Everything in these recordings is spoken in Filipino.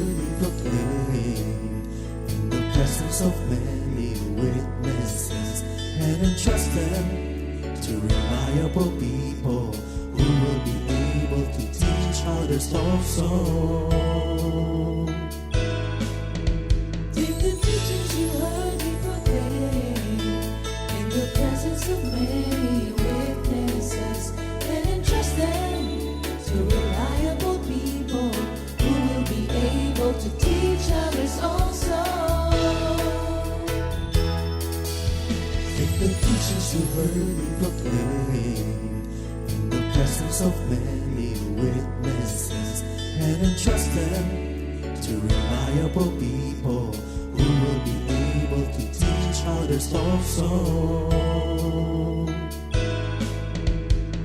me proclaim in the presence of many witnesses, and entrust them to reliable people who will be able to teach others also. Take the teachings you heard me proclaim in the presence of many witnesses, and entrust them to reliable people who will be able to teach others also. Take the teachings you heard me proclaim in the presence of many witnesses, and entrust them to reliable people who will be able to teach others also.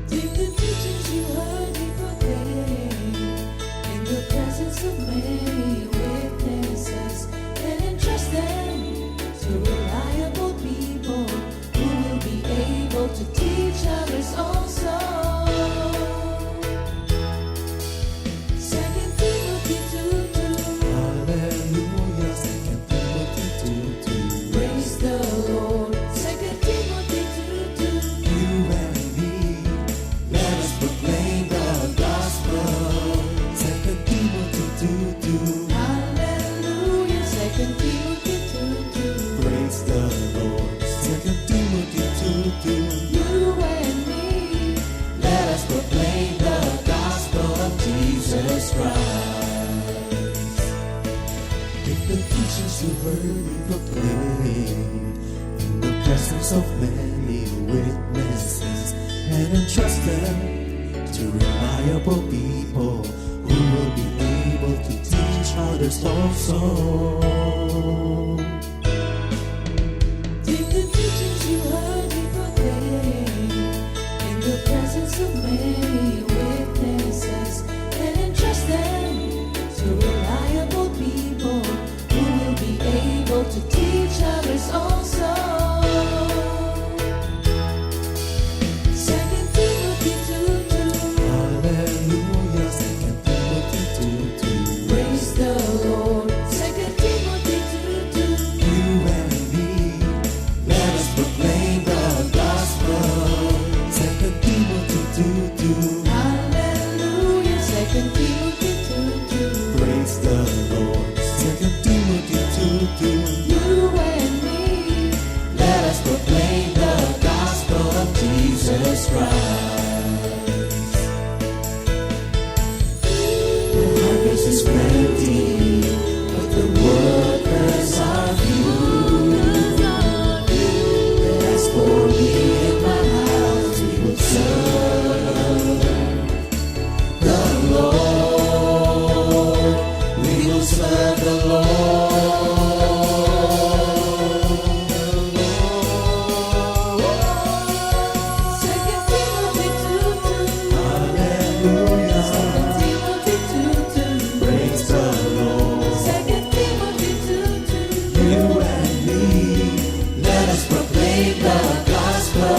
Take the teachings you heard me proclaim in the presence of many witnesses, and entrust them to reliable people who will be able to teach others also. 2 Timothy 2:2. Hallelujah, 2 Timothy 2:2. Praise the Lord. 2 Timothy 2:2. You and me, let us proclaim the gospel. 2 Timothy 2:2. Hallelujah. 2 Timothy 2:2. Praise the Lord. 2 Timothy 2:2. You and me, Let us proclaim the gospel of Jesus Christ. Take the teachings you heard me proclaim in the presence of many witnesses, and entrust them to reliable people who will be able to teach others also. take the teachings you heard me proclaim in the presence of many witnesses, and entrust them to reliable people who will be able to teach others also. 2 Timothy 2:2. Hallelujah, 2 Timothy 2:2. Praise the Lord. 2 Timothy 2:2. You and me, let us proclaim the gospel. 2 Timothy 2:2. Hallelujah. 2 Timothy 2:2. Praise the Lord. 2 Timothy 2:2. You and me, Let us proclaim the gospel of Jesus Christ. The harvest is plenty, but the workers are few. As for me and my house, we will serve the Lord. We will serve the Lord. 2 Timothy 2:2. Hallelujah. 2 Timothy 2:2. Praise the Lord. 2 Timothy 2:2. You and me, let us proclaim the gospel.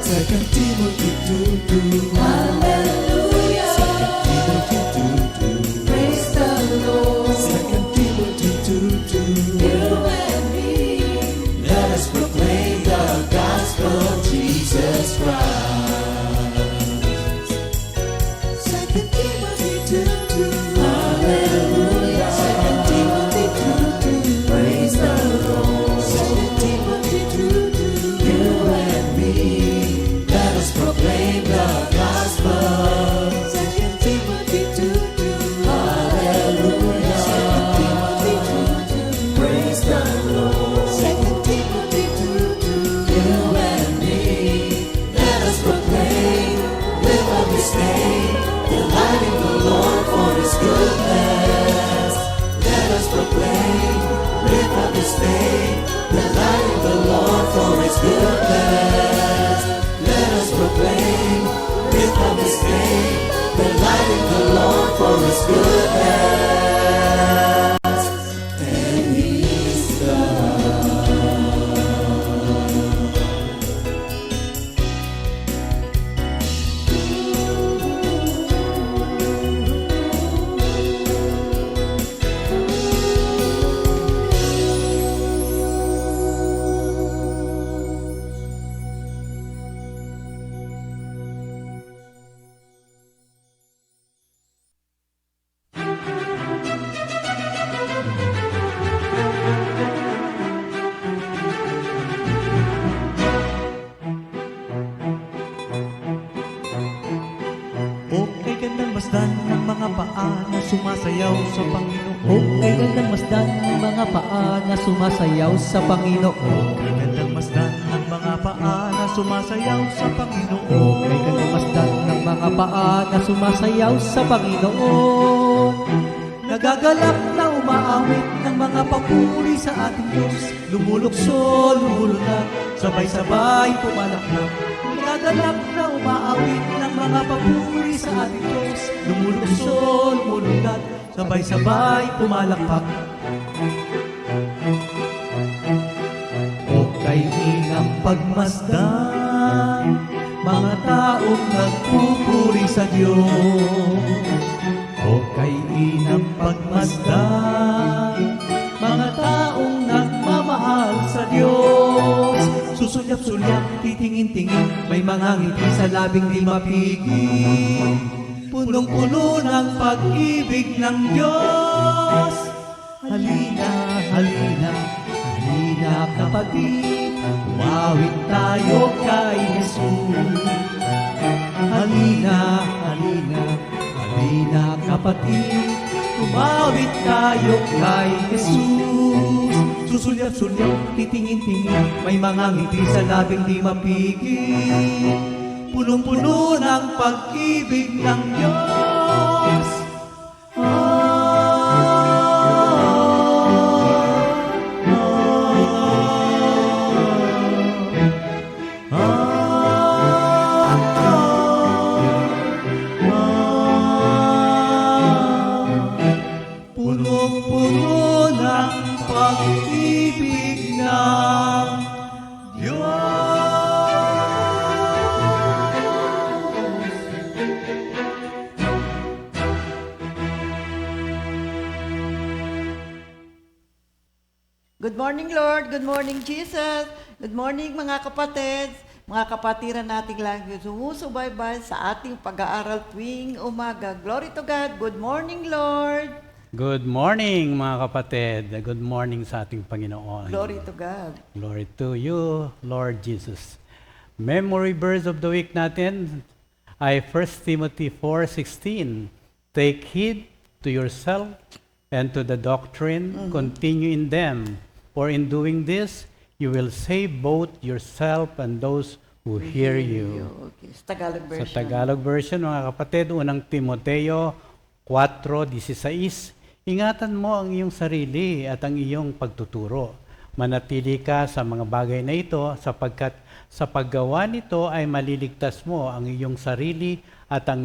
2 Timothy 2:2. Hallelujah. 2 Timothy 2:2. Praise the Lord. 2 Timothy 2:2. You and me, Let us proclaim the gospel of Jesus Christ. 2 Timothy 2:2. Hallelujah. 2 Timothy 2:2. Praise the Lord. 2 Timothy 2:2. You and me, let us proclaim the gospel. 2 Timothy 2:2. Hallelujah. 2 Timothy 2:2. Praise the Lord. 2 Timothy 2:2. You and me, let us proclaim, live up His name, delighting the Lord for His goodness. Let us proclaim, live up His name, delighting the Lord for His goodness. Let us proclaim, live up His name, delighting the Lord for His goodness. And He's God. masdan ng mga paa na sumasayaw sa Panginoon. Okay, gandang masdan ng mga paa na sumasayaw sa Panginoon. Okay, gandang masdan ng mga paa na sumasayaw sa Panginoon. Okay, gandang masdan ng mga paa na sumasayaw sa Panginoon. Nagagalak na umaawit ng mga papuri sa ating Diyos. Lumulukso, lumulunod, sabay-sabay pumalakpak. Nagagalak na umaawit ng mga papuri sa ating Diyos. Lumulukso, lumulunod, sabay-sabay pumalakpak. Okay, inang pagmasdan, mga taong nagpupuri sa Diyos. Okay, inang pagmasdan, mga taong nagmamahal sa Diyos. Susulyap-sulyap, titingin-tingin, may mga ngiti sa labing di mapigil. Punong-puno ng pag-ibig ng Diyos. Halina, halina, halina kapatid, umawit tayo kay Jesus. Halina, halina, halina kapatid, umawit tayo kay Jesus. Susulyap-sulyap, titingin-tingin, may mga ngiti sa labing di mapigil. Punong-puno ng pag-ibig ng Diyos. Punong-puno ng pag-ibig ng Diyos. Good morning, Lord. Good morning, Jesus. Good morning, mga kapatid, mga kapatiran nating lagi sumusubaybay sa ating pag-aaral tuwing umaga. Glory to God. Good morning, Lord. Good morning mga kapatid. Good morning sa ating Panginoon. Glory to God. Glory to you, Lord Jesus. Memory verse of the week natin ay 1 Timothy 4:16. Take heed to yourself and to the doctrine, continue in them. For in doing this, you will save both yourself and those who hear you. Okay. Sa Tagalog version. Sa Tagalog version, mga kapatid, unang Timoteo 4:16, ingatan mo ang iyong sarili at ang iyong pagtuturo. Manatili ka sa mga bagay na ito sapagkat sa paggawa nito ay maliligtas mo ang iyong sarili at ang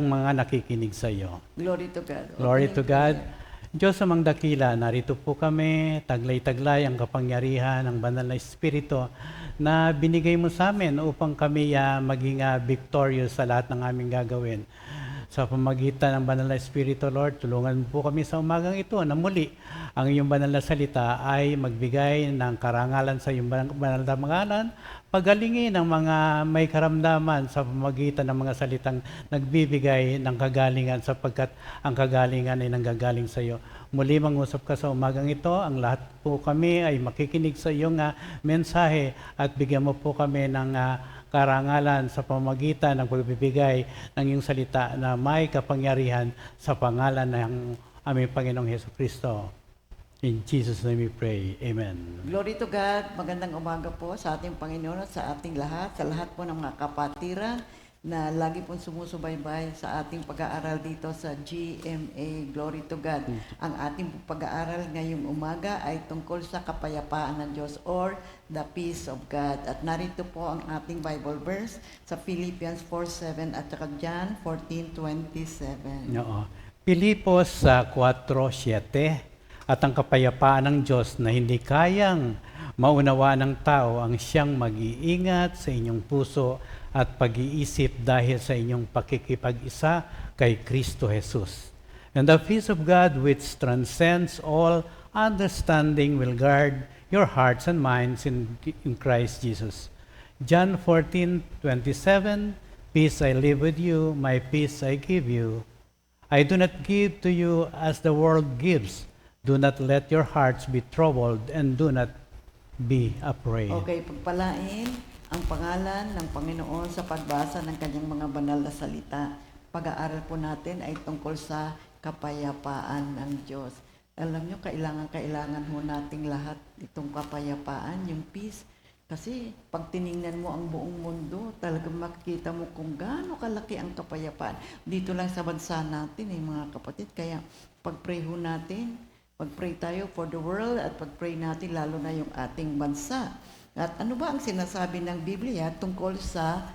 mga nakikinig sa iyo. Glory to God. Glory Opening to God. prayer. Diyos amang dakila, narito po kami, taglay-taglay ang kapangyarihan ng banal na Espiritu na binigay mo sa amin upang kami maging victorious sa lahat ng aming gagawin. Sa pamagitan ng banal na Espiritu, Lord, tulungan mo po kami sa umagang ito na muli ang iyong banal na salita ay magbigay ng karangalan sa iyong banal na pangalan, pagalingin ng mga may karamdaman sa pamagitan ng mga salitang nagbibigay ng kagalingan sapagkat ang kagalingan ay nanggagaling sa iyo. Muli mangusap ka sa umagang ito, ang lahat po kami ay makikinig sa iyong mensahe at bigyan mo po kami ng karangalan sa pamagitan ng pagbibigay ng iyong salita na may kapangyarihan sa pangalan ng aming Panginoong Hesukristo. In Jesus' name we pray. Amen. Glory to God. Magandang umaga po sa ating Panginoon at sa ating lahat, sa lahat po ng mga kapatiran na lagi pong sumusubaybay sa ating pag-aaral dito sa GMA. Glory to God. Ang ating pag-aaral ngayong umaga ay tungkol sa kapayapaan ng Diyos or the peace of God. At narito po ang ating Bible verse sa Philippians 4:7 at saka John 14:27. Oo. Pilipos 4:7, at ang kapayapaan ng Diyos na hindi kayang maunawa ng tao ang siyang mag-iingat sa inyong puso at pag-iisip dahil sa inyong pakikipag-isa kay Kristo Jesus. And the peace of God which transcends all understanding will guard your hearts and minds in Christ Jesus. John 14:27, peace I leave with you, my peace I give you. I do not give to you as the world gives. Do not let your hearts be troubled and do not be afraid. Okay, pagpalain ang pangalan ng Panginoon sa pagbasa ng kanyang mga banal na salita. pag-aaral po natin ay tungkol sa kapayapaan ng Diyos. Alam nyo, kailangan ho nating lahat itong kapayapaan, yung peace. Kasi pag tiningnan mo ang buong mundo, talagang makikita mo kung gaano kalaki ang kapayapaan. Dito lang sa bansa natin, mga kapatid. Kaya pag-pray ho natin, pag-pray tayo for the world at pag-pray natin lalo na yung ating bansa. At ano ba ang sinasabi ng Biblia tungkol sa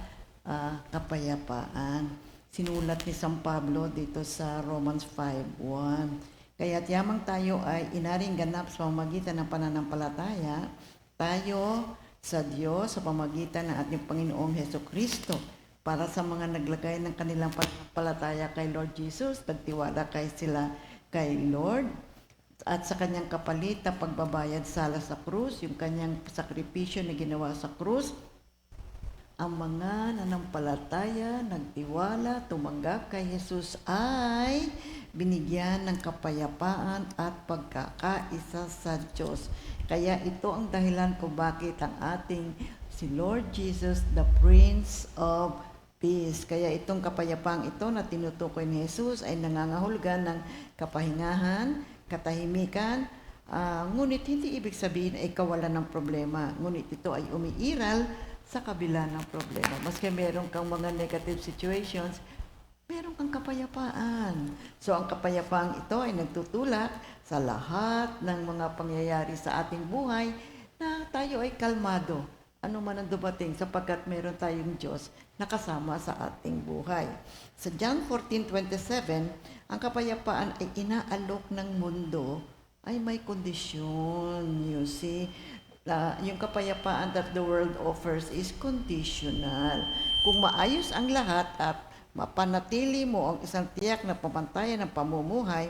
kapayapaan? Sinulat ni San Pablo dito sa Romans 5:1. Kaya't yamang tayo ay inaring ganap sa pamamagitan ng pananampalataya, tayo sa Diyos sa pamamagitan ng ating Panginoong Hesukristo, para sa mga naglagay ng kanilang pananampalataya kay Lord Jesus, nagtiwala sila kay Lord, at sa kanyang kapalit na pagbabayad sala sa krus, yung kanyang sakripisyo na ginawa sa krus, ang mga nanampalataya, nagtiwala, tumanggap kay Jesus ay binigyan ng kapayapaan at pagkakaisa sa Diyos. Kaya ito ang dahilan kung bakit ang ating si Lord Jesus, the Prince of Peace. Kaya itong kapayapaang ito na tinutukoy ni Jesus ay nangangahulugan ng kapahingahan, katahimikan, ngunit hindi ibig sabihin ay kawalan ng problema. Ngunit ito ay umiiral sa kabila ng problema. Maski meron kang mga negative situations, meron kang kapayapaan. So ang kapayapaang ito ay nagtutulak sa lahat ng mga pangyayari sa ating buhay na tayo ay kalmado. Ano man ang dumating sapagkat meron tayong Diyos na kasama sa ating buhay. Sa John 14:27, ang kapayapaan ay inaalok ng mundo ay may kondisyon. You see, yung kapayapaan that the world offers is conditional. Kung maayos ang lahat at mapanatili mo ang isang tiyak na pamantayan ng pamumuhay,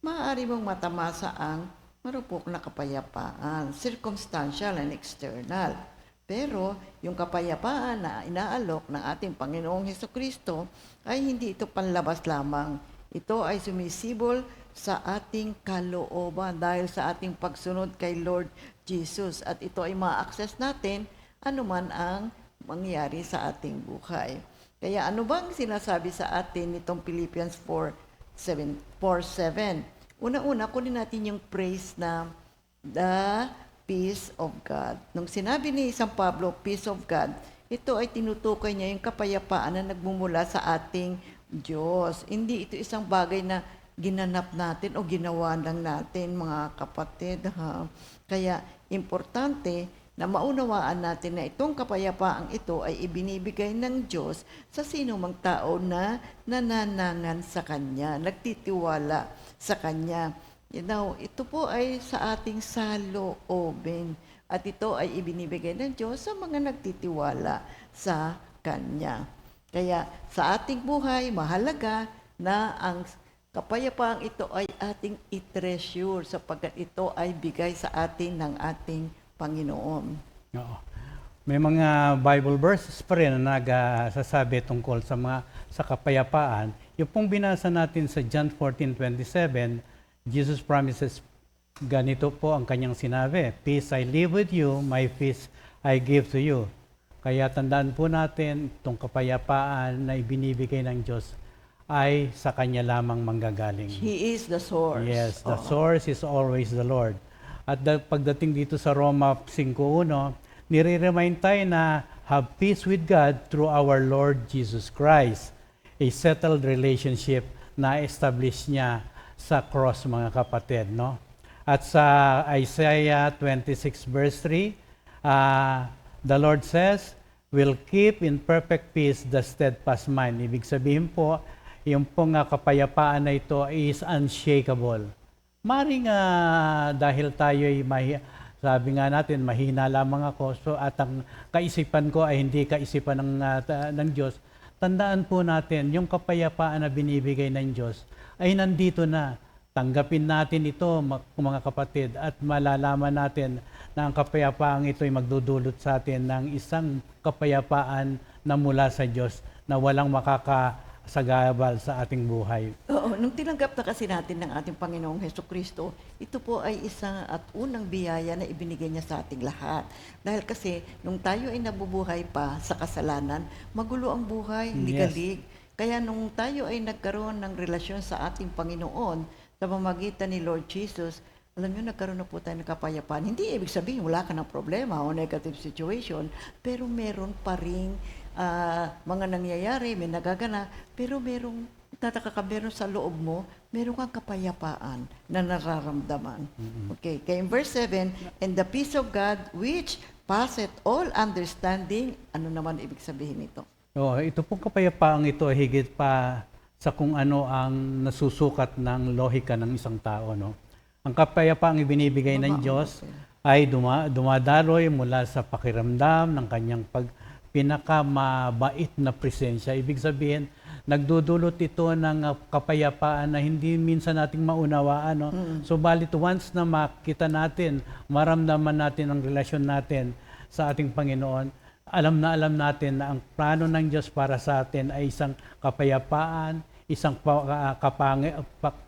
maaari mong matamasa ang marupok na kapayapaan, circumstantial and external. Pero yung kapayapaan na inaalok ng ating Panginoong Hesukristo ay hindi ito panlabas lamang. Ito ay sumisibol sa ating kalooban dahil sa ating pagsunod kay Lord Jesus. At ito ay ma-access natin anuman ang mangyari sa ating buhay. Kaya ano bang sinasabi sa atin nitong Philippians 4:7? Una-una, kunin natin yung praise na the peace of God. Nung sinabi ni San Pablo, peace of God, ito ay tinutukoy niya yung kapayapaan na nagmumula sa ating Diyos. Hindi ito isang bagay na ginanap natin o ginawa lang natin, mga kapatid. Kaya importante na maunawaan natin na itong kapayapaang ito ay ibinibigay ng Diyos sa sino mang tao na nananangan sa Kanya, nagtitiwala sa Kanya. Ito po ay sa ating saloobin at ito ay ibinibigay ng Diyos sa mga nagtitiwala sa Kanya. Kaya sa ating buhay, mahalaga na ang kapayapaang ito ay ating i-treasure sapagkat ito ay bigay sa atin ng ating Panginoon. Oo. May mga Bible verses pa rin na nagsasabi tungkol sa kapayapaan. Yung pong binasa natin sa John 14:27, Jesus promises, ganito po ang kanyang sinabi, "Peace I leave with you, my peace I give to you." Kaya tandaan po natin, itong kapayapaan na ibinibigay ng Diyos ay sa Kanya lamang manggagaling. He is the source. Yes, the source is always the Lord. At pagdating dito sa Roma 5:1, nire-remind tayo na have peace with God through our Lord Jesus Christ. A settled relationship na establish niya sa cross, mga kapatid, no? At sa Isaiah 26 verse 3, the Lord says, will keep in perfect peace the steadfast mind. Ibig sabihin po, yung pong kapayapaan na ito is unshakable. Maring dahil tayo ay sabi nga natin, mahina lamang ako, so at ang kaisipan ko ay hindi kaisipan ng Diyos, tandaan po natin, yung kapayapaan na binibigay ng Diyos ay nandito na. Tanggapin natin ito, mga kapatid, at malalaman natin na ang kapayapaang ito ay magdudulot sa atin ng isang kapayapaan na mula sa Diyos na walang makakasagabal sa ating buhay. Oo, nung tinanggap na kasi natin ng ating Panginoong Hesukristo, ito po ay isang at unang biyaya na ibinigay niya sa ating lahat. Dahil kasi, nung tayo ay nabubuhay pa sa kasalanan, magulo ang buhay, hindi Yes. galig. Kaya nung tayo ay nagkaroon ng relasyon sa ating Panginoon sa pamamagitan ni Lord Jesus, alam nyo, nagkaroon na po tayo ng kapayapaan. Hindi ibig sabihin wala ka ng problema o negative situation, pero meron pa rin mga nangyayari, may nagagana, pero meron sa loob mo, meron kang kapayapaan na nararamdaman. Okay, kaya in verse 7, and the peace of God which passeth all understanding, ano naman ibig sabihin nito? Ito pong kapayapaang ito ay higit pa sa kung ano ang nasusukat ng lohika ng isang tao. No? Ang kapayapaang ibinibigay ng Diyos ay dumadaloy mula sa pakiramdam ng kanyang pinakamabait na presensya. Ibig sabihin, nagdudulot ito ng kapayapaan na hindi minsan nating maunawaan. No? Subalit once na makita natin, maramdaman natin ang relasyon natin sa ating Panginoon, alam natin na ang plano ng Diyos para sa atin ay isang kapayapaan, isang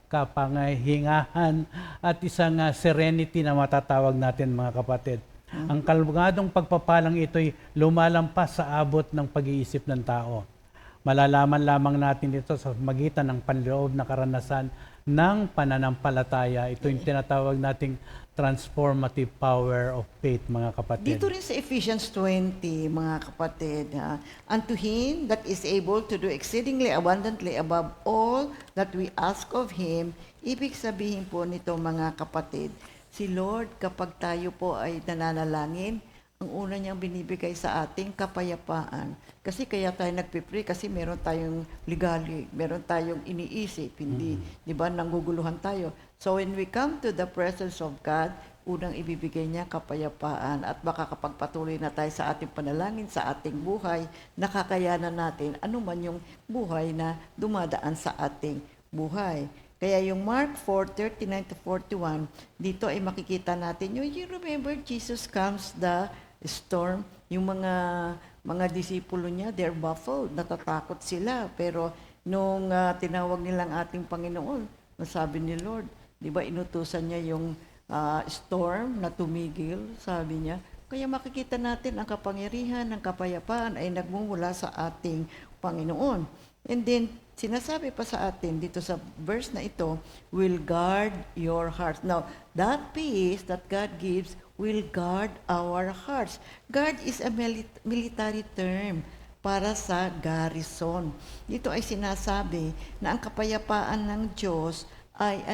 kapangahingahan, at isang serenity na matatawag natin, mga kapatid. Ang kalmadong pagpapalang ito'y lumalampas sa abot ng pag-iisip ng tao. Malalaman lamang natin ito sa magitan ng panloob na karanasan ng pananampalataya. Ito yung tinatawag nating transformative power of faith, mga kapatid. Dito rin sa Ephesians 20, mga kapatid, unto Him that is able to do exceedingly abundantly above all that we ask of Him, ibig sabihin po nito, mga kapatid, si Lord, kapag tayo po ay nananalangin, ang una niyang binibigay sa ating kapayapaan. Kasi kaya tayo nagpipray, kasi meron tayong ligali, meron tayong iniisip, hindi, di ba, nangguguluhan tayo. So when we come to the presence of God, unang ibibigay niya kapayapaan, at baka kapag patuloy na tayo sa ating panalangin, sa ating buhay, nakakayanan natin anuman yung buhay na dumadaan sa ating buhay. Kaya yung Mark 4:39-41, dito ay makikita natin, you remember Jesus comes the storm, yung mga disipulo niya, they're baffled, natatakot sila. Pero nung tinawag nilang ating Panginoon, nasabi ni Lord, di ba inutusan niya yung storm na tumigil, sabi niya. Kaya makikita natin ang kapangyarihan ng kapayapaan ay nagmumula sa ating Panginoon. And then, sinasabi pa sa atin dito sa verse na ito, will guard your hearts. Now, that peace that God gives will guard our hearts. Guard is a military term para sa garrison. Dito ay sinasabi na ang kapayapaan ng Diyos ay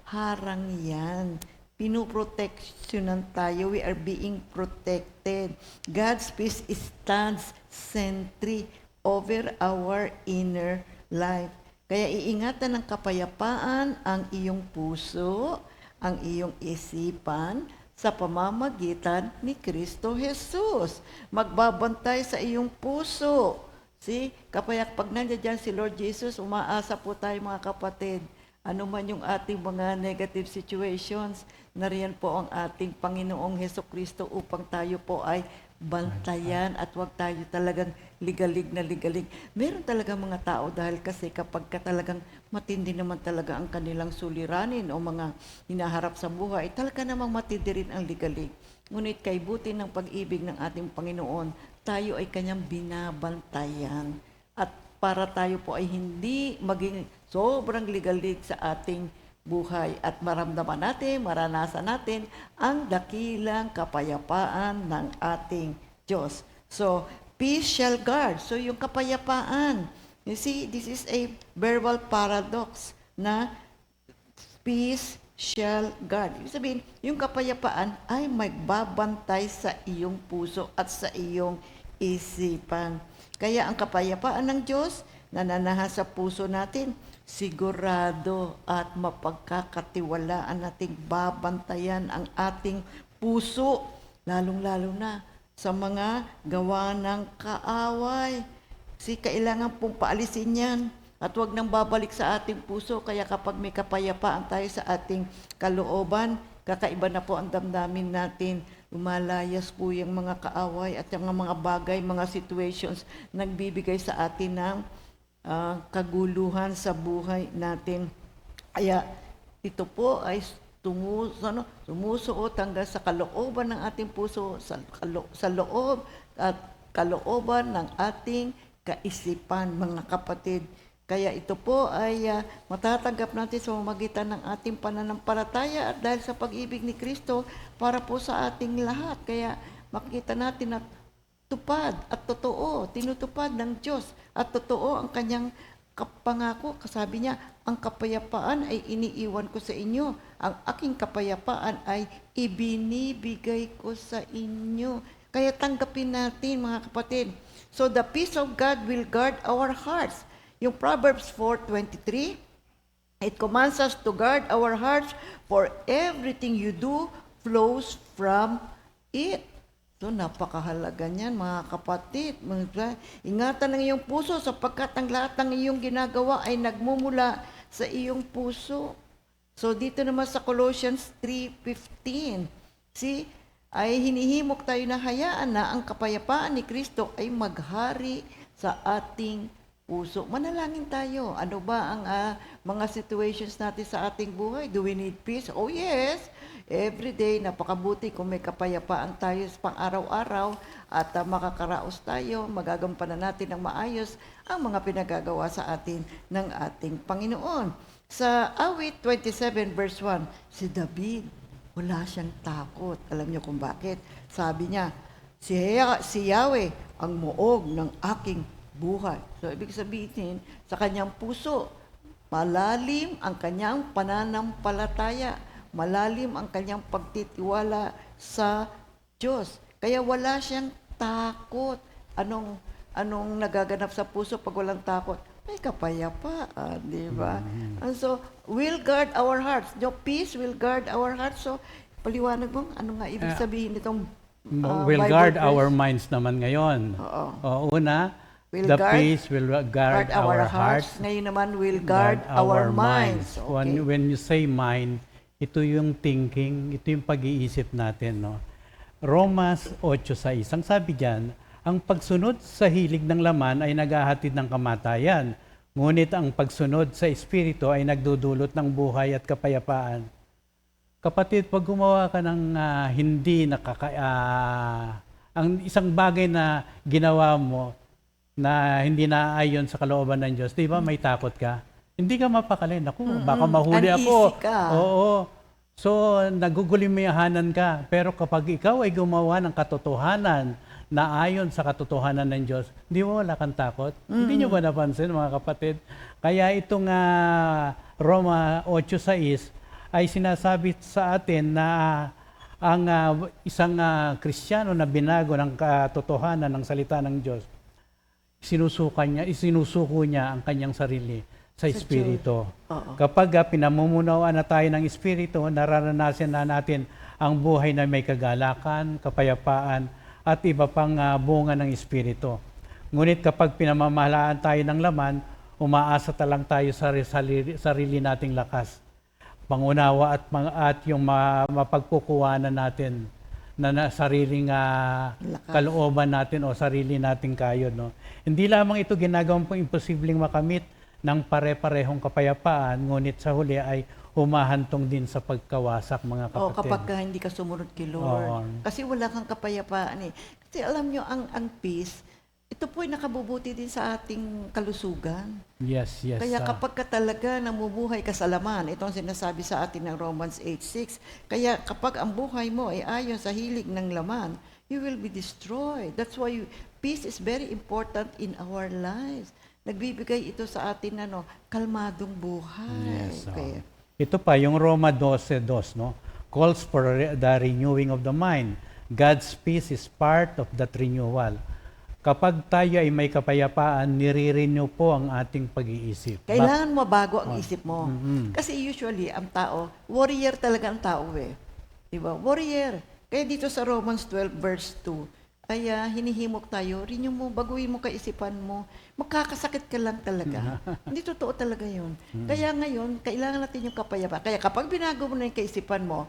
harang yan. Pinuproteksyonan tayo. We are being protected. God's peace stands sentry over our inner life. Kaya iingatan ng kapayapaan ang iyong puso, ang iyong isipan, sa pamamagitan ni Kristo Jesus. Magbabantay sa iyong puso. See? Kapag nandiyan si Lord Jesus, umaasa po tayo, mga kapatid. Ano man yung ating mga negative situations, nariyan po ang ating Panginoong Hesukristo upang tayo po ay bantayan at wag tayo talagang ligalig na ligalig. Meron talaga mga tao dahil kasi kapag talagang matindi naman talaga ang kanilang suliranin o mga hinaharap sa buhay, talaga namang matindi rin ang ligalig. Ngunit kay buti ng pag-ibig ng ating Panginoon, tayo ay kanyang binabantayan. At para tayo po ay hindi maging sobrang ligalig sa ating buhay at maramdaman natin, maranasan natin ang dakilang kapayapaan ng ating Diyos. So, peace shall guard. So, yung kapayapaan. You see, this is a verbal paradox na peace shall guard. Ibig sabihin, yung kapayapaan ay magbabantay sa iyong puso at sa iyong isipan. Kaya ang kapayapaan ng Diyos na nananahan sa puso natin, sigurado at mapagkakatiwalaan nating babantayan ang ating puso, lalong-lalo na sa mga gawa ng kaaway. Kailangan pong paalisin yan at huwag nang babalik sa ating puso. Kaya kapag may kapayapaan tayo sa ating kalooban, kakaiba na po ang damdamin natin. Lumalayas po yung mga kaaway at yung mga bagay, mga situations nagbibigay sa atin ng kaguluhan sa buhay natin. Kaya ito po ay sumusuot hanggang sa kalooban ng ating puso, sa loob at kalooban ng ating kaisipan, mga kapatid. Kaya ito po ay matatanggap natin sa pamamagitan ng ating pananampalataya at dahil sa pag-ibig ni Kristo para po sa ating lahat. Kaya makikita natin na tupad at totoo, tinutupad ng Diyos at totoo ang kanyang pangako. Kasabi niya, ang kapayapaan ay iniiwan ko sa inyo. Ang aking kapayapaan ay ibinibigay ko sa inyo. Kaya tanggapin natin, mga kapatid. So the peace of God will guard our hearts. Yung Proverbs 4:23, it commands us to guard our hearts, for everything you do flows from it. So, napakahalaga niyan, mga kapatid. Ingatan ng iyong puso sapagkat ang lahat ng iyong ginagawa ay nagmumula sa iyong puso. So, dito naman sa Colossians 3:15, ay hinihimok tayo na hayaan na ang kapayapaan ni Kristo ay maghari sa ating puso. Manalangin tayo. Ano ba ang mga situations natin sa ating buhay? Do we need peace? Oh yes! Every day, napakabuti kung may kapayapaan tayo sa pang-araw-araw at makakaraos tayo, magagampanan natin ng maayos ang mga pinagagawa sa atin ng ating Panginoon. Sa awit 27 verse 1, si David, wala siyang takot. Alam niyo kung bakit? Sabi niya, si Yahweh ang muog ng aking buhay. So, ibig sabihin, sa kanyang puso, malalim ang kanyang pananampalataya, malalim ang kanyang pagtitiwala sa Diyos. Kaya wala siyang takot. Anong nagaganap sa puso pag walang takot? May kapayapaan, di ba? And so, will guard our hearts. Your peace will guard our hearts. So, paliwanag mo, ano nga ibig sabihin nitong Will Bible guard verse? our minds naman ngayon. Oo. Una, Will the guard- peace will guard our hearts. Ngayon naman, will guard our minds. Okay. When you say mind, ito yung thinking, ito yung pag-iisip natin. No? Romans 8:6, ang sabi diyan, ang pagsunod sa hilig ng laman ay naghahatid ng kamatayan, ngunit ang pagsunod sa Espiritu ay nagdudulot ng buhay at kapayapaan. Kapatid, pag gumawa ka ng hindi ang isang bagay na ginawa mo na hindi naaayon sa kalooban ng Diyos, di ba may takot ka? Hindi ka mapakali. Naku, baka mahuli ako. Uneasy ka. Oo. So, nagugulimahanan ka. Pero kapag ikaw ay gumawa ng katotohanan na ayon sa katotohanan ng Diyos, di mo wala kang takot. Hindi nyo ba napansin, mga kapatid? Kaya itong Roma 8:6 ay sinasabi sa atin na ang isang Kristiyano na binago ng katotohanan ng salita ng Diyos, isinusuko niya ang kanyang sarili sa Espiritu. Kapag pinamumunuan na tayo ng Espiritu, nararanasan na natin ang buhay na may kagalakan, kapayapaan, at iba pang bunga ng Espiritu. Ngunit kapag pinamamahalaan tayo ng laman, umaasa lang tayo sa sarili nating lakas, pangunawa at yung mapagkukuhanan natin na sariling kalooban natin o sarili nating kayod. No? Hindi lamang ito ginagawang pong imposibleng makamit ng pare-parehong kapayapaan, ngunit sa huli ay humahantong din sa pagkawasak, mga kapatid. O kapag hindi ka sumunod kay Lord. Oo. Kasi wala kang kapayapaan eh. Kasi alam nyo, ang peace, ito po ay nakabubuti din sa ating kalusugan. Yes. Kaya kapag ka talaga namumuhay ka sa laman, ito ang sinasabi sa atin ng Romans 8:6. Kaya kapag ang buhay mo ay ayon sa hilig ng laman, you will be destroyed. That's why peace is very important in our lives. Nagbibigay ito sa atin kalmadong buhay. Yes, Okay. Ito pa, yung Roma 12:2, no? Calls for the renewing of the mind. God's peace is part of that renewal. Kapag tayo ay may kapayapaan, nire-renew po ang ating pag-iisip. Kailangan mabago ang isip mo. Kasi usually, ang tao, warrior talaga ang tao eh. Diba? Warrior. Kaya dito sa Romans 12 verse 2, ay hinihimok tayo, renew mo, baguhin mo kaisipan mo, magkakasakit ka lang talaga. Hindi totoo talaga yun. Kaya ngayon, kailangan natin yung kapayapaan. Kaya kapag binago mo na yung kaisipan mo,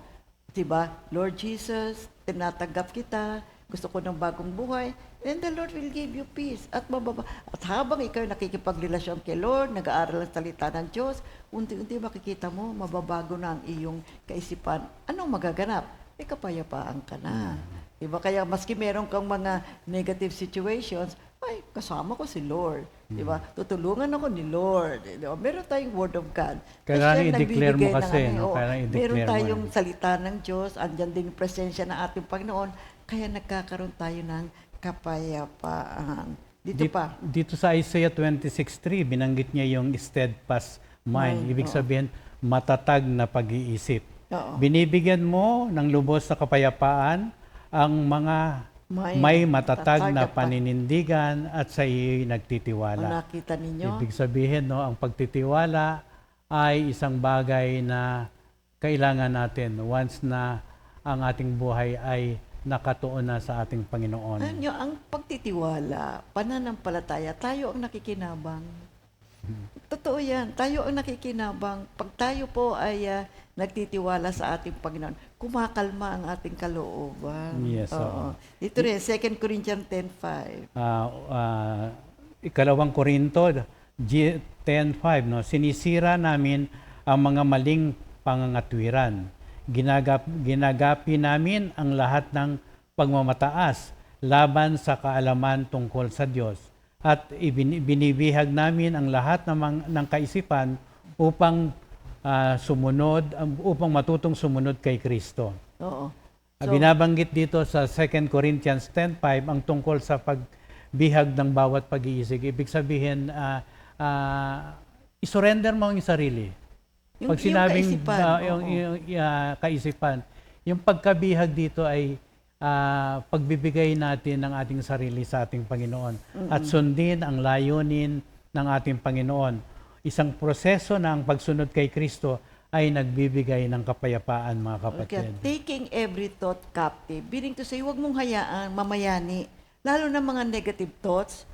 diba, Lord Jesus, tinatanggap kita, gusto ko ng bagong buhay, then the Lord will give you peace. At habang ikaw nakikipagrelasyon kay Lord, nag-aaral ang salita ng Diyos, unti-unti makikita mo, mababago na ang iyong kaisipan. Anong magaganap? May kapayapaan ka na. Diba? Kaya maski meron kang mga negative situations, ay, kasama ko si Lord. Di ba? Tutulungan ako ni Lord. Di ba? Meron tayong Word of God. Kailangan Siya i-declare mo nagbibigay ng kasi, no? oo. Kailangan i-declare Meron mo tayong yan. salita ng Diyos, andyan din yung presensya ng ating Panginoon, kaya nagkakaroon tayo ng kapayapaan. Dito pa. Dito sa Isaiah 26:3, binanggit niya yung steadfast mind. Mind, Ibig oo. sabihin, matatag na pag-iisip. Oo. Binibigyan mo ng lubos na kapayapaan ang mga may matatag na paninindigan at sa iyo'y Ang nagtitiwala. nakita ninyo, Ibig sabihin, no, ang pagtitiwala ay isang bagay na kailangan natin once na ang ating buhay ay nakatuon na sa ating Panginoon. alam nyo, ang pagtitiwala, pananampalataya, tayo ang nakikinabang. Totoo yan. Tayo ang nakikinabang. Pag tayo po ay nagtitiwala sa ating Panginoon, kumakalma ang ating kalooban. Yes, oo. Dito rin, 2 Corinthians 10:5. Ikalawang Korinto 10:5, no, sinisira namin ang mga maling pangangatwiran. Ginagapi namin ang lahat ng pagmamataas laban sa kaalaman tungkol sa Diyos at binibihag namin ang lahat ng kaisipan upang upang matutong sumunod kay Kristo. Oo. Binabanggit dito sa 2 Corinthians 10:5 ang tungkol sa pagbihag ng bawat pag-iisip. Ibig sabihin, isurrender mo ang sarili. Yung Pag sinabing kaisipan, oo. kaisipan, yung pagkabihag dito ay pagbibigay natin ng ating sarili sa ating Panginoon at sundin ang layunin ng ating Panginoon. Isang proseso ng pagsunod kay Kristo ay nagbibigay ng kapayapaan, mga kapatid. Okay. Taking every thought captive. Meaning to say, huwag mong hayaan mamayani. Lalo na mga negative thoughts.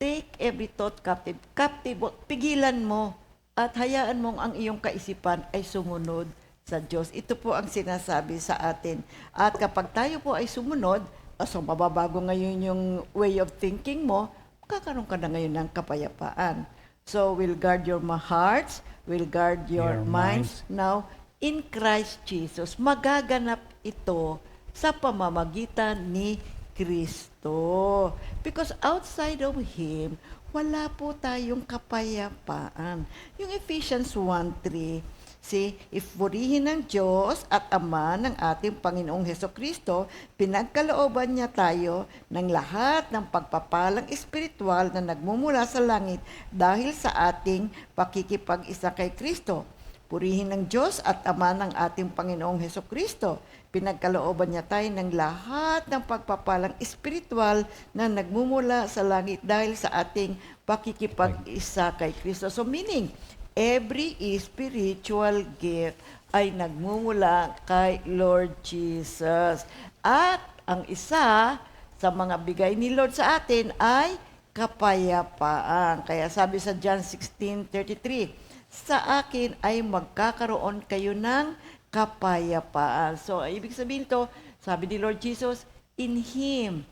Take every thought captive. Captive, pigilan mo at hayaan mong ang iyong kaisipan ay sumunod sa Diyos. Ito po ang sinasabi sa atin. At kapag tayo po ay sumunod, so mababago ngayon yung way of thinking mo, kakaroon ka na ngayon ng kapayapaan. So, will guard your hearts, will guard your minds. Now, in Christ Jesus, magaganap ito sa pamamagitan ni Kristo. Because outside of Him, wala po tayong kapayapaan. Yung Ephesians 1:3, see, if purihin ng Diyos at Ama ng ating Panginoong Hesukristo, pinagkalooban niya tayo ng lahat ng pagpapalang espiritual na nagmumula sa langit dahil sa ating pakikipag-isa kay Kristo. Purihin ng Diyos at Ama ng ating Panginoong Hesukristo, pinagkalooban niya tayo ng lahat ng pagpapalang espiritual na nagmumula sa langit dahil sa ating pakikipag-isa kay Kristo. So meaning, every spiritual gift ay nagmumula kay Lord Jesus. At ang isa sa mga bigay ni Lord sa atin ay kapayapaan. Kaya sabi sa John 16:33, sa akin ay magkakaroon kayo ng kapayapaan. So, ibig sabihin to, sabi ni Lord Jesus, in Him,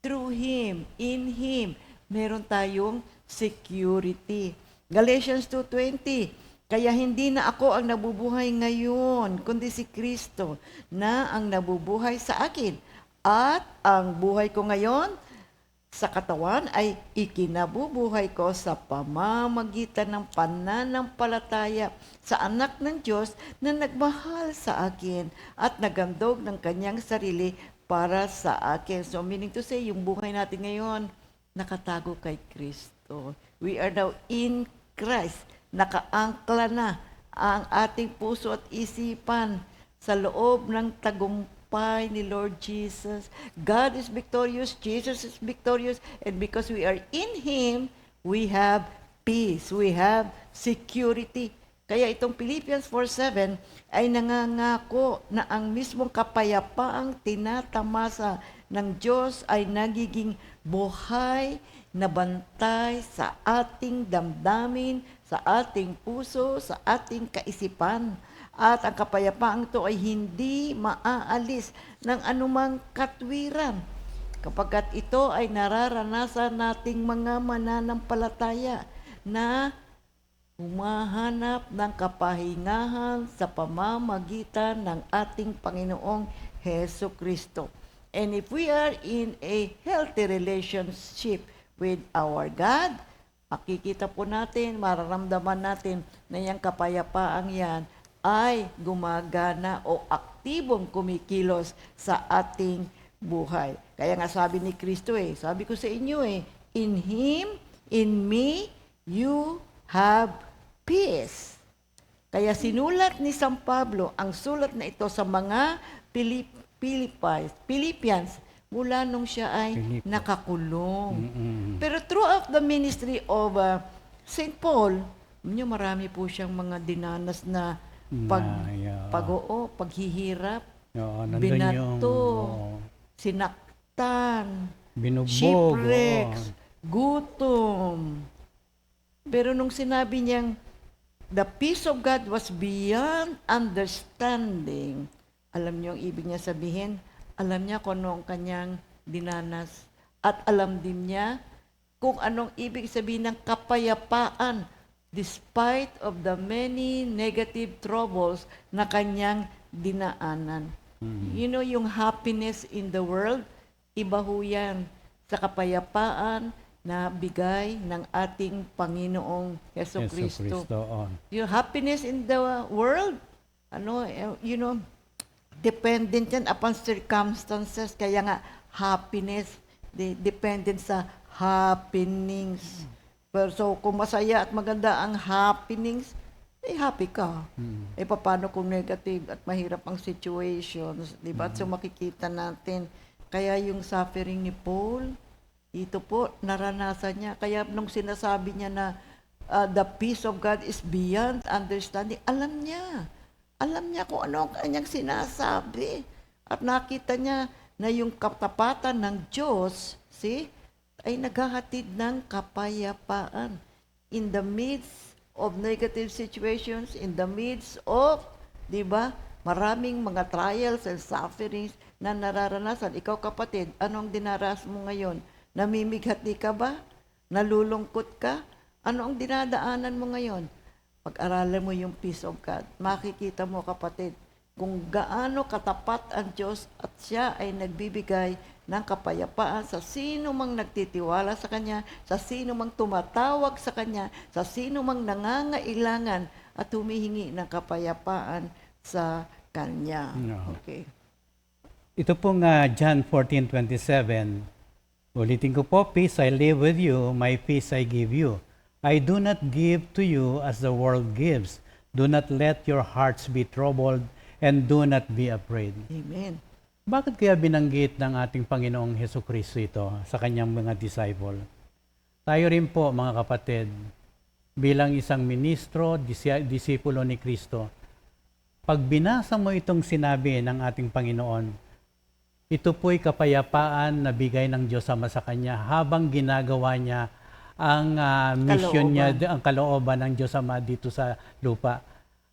through Him, in Him, meron tayong security. Galatians 2:20, kaya hindi na ako ang nabubuhay ngayon, kundi si Kristo na ang nabubuhay sa akin. At ang buhay ko ngayon sa katawan ay ikinabubuhay ko sa pamamagitan ng pananampalataya sa anak ng Diyos na nagmahal sa akin at nagandog ng kanyang sarili para sa akin. So meaning to say, yung buhay natin ngayon, nakatago kay Kristo. We are now in Christ. Nakaangkla na ang ating puso at isipan sa loob ng tagumpay ni Lord Jesus. God is victorious, Jesus is victorious, and because we are in Him, we have peace, we have security. Kaya itong Philippians 4:7 ay nangangako na ang mismong kapayapaang tinatamasa ng Diyos ay nagiging buhay na bantay sa ating damdamin, sa ating puso, sa ating kaisipan. At ang kapayapaang ito ay hindi maaalis ng anumang katwiran, kapagkat ito ay nararanasan nating mga mananampalataya na humahanap ng kapahingahan sa pamamagitan ng ating Panginoong Hesukristo. And if we are in a healthy relationship with our God, makikita po natin, mararamdaman natin na yung kapayapaang yan ay gumagana o aktibong kumikilos sa ating buhay. Kaya nga sabi ni Kristo sabi ko sa inyo in Him, in me, you have peace. Kaya sinulat ni San Pablo ang sulat na ito sa mga Philippians mula nung siya ay Filipos. nakakulong. Mm-mm. Pero throughout the ministry of St. Paul, marami po siyang mga dinanas na paghihirap, Oo, nandun binato, oo, sinaktan, binugbog. shipwrecks, gutom. Pero nung sinabi niyang, the peace of God was beyond understanding, alam niyo ang ibig niya sabihin? Alam niya kung ano ang kanyang dinanas. At alam din niya kung anong ibig sabihin ng kapayapaan despite of the many negative troubles na kanyang dinaanan. You know, yung happiness in the world, iba ho yan sa kapayapaan na bigay ng ating Panginoong Heso Kristo. Yung happiness in the world, dependent yan upon circumstances. Kaya nga, happiness, dependent sa happenings. Pero so, kung masaya at maganda ang happenings, happy ka. Paano kung negative at mahirap ang situations, di ba? So, makikita natin. Kaya yung suffering ni Paul, ito po, naranasan niya. Kaya nung sinasabi niya na the peace of God is beyond understanding, alam niya. Alam niya kung ano ang kanyang sinasabi. At nakita niya na yung katapatan ng Diyos, ay naghahatid ng kapayapaan in the midst of negative situations, in the midst of, di ba, maraming mga trials and sufferings na nararanasan. Ikaw kapatid, anong dinaras mo ngayon? Namimighati ka ba? Nalulungkot ka? Ano ang dinadaanan mo ngayon? Pag-aralan mo yung peace of God. Makikita mo kapatid, kung gaano katapat ang Diyos at siya ay nagbibigay ng kapayapaan sa sino mang nagtitiwala sa Kanya, sa sino mang tumatawag sa Kanya, sa sino mang nangangailangan at humihingi ng kapayapaan sa Kanya. No. Okay. Ito pong John 14:27. Ulitin ko po, peace I live with you, my peace I give you. I do not give to you as the world gives. Do not let your hearts be troubled and do not be afraid. Amen. Bakit kaya binanggit ng ating Panginoong Hesukristo ito sa kanyang mga disciple? Tayo rin po, mga kapatid, bilang isang ministro, disipulo ni Kristo, pag binasa mo itong sinabi ng ating Panginoon, ito po'y kapayapaan na bigay ng Diyos Ama sa Kanya habang ginagawa niya ang mission niya, ang kalooban ng Diyos Ama dito sa lupa.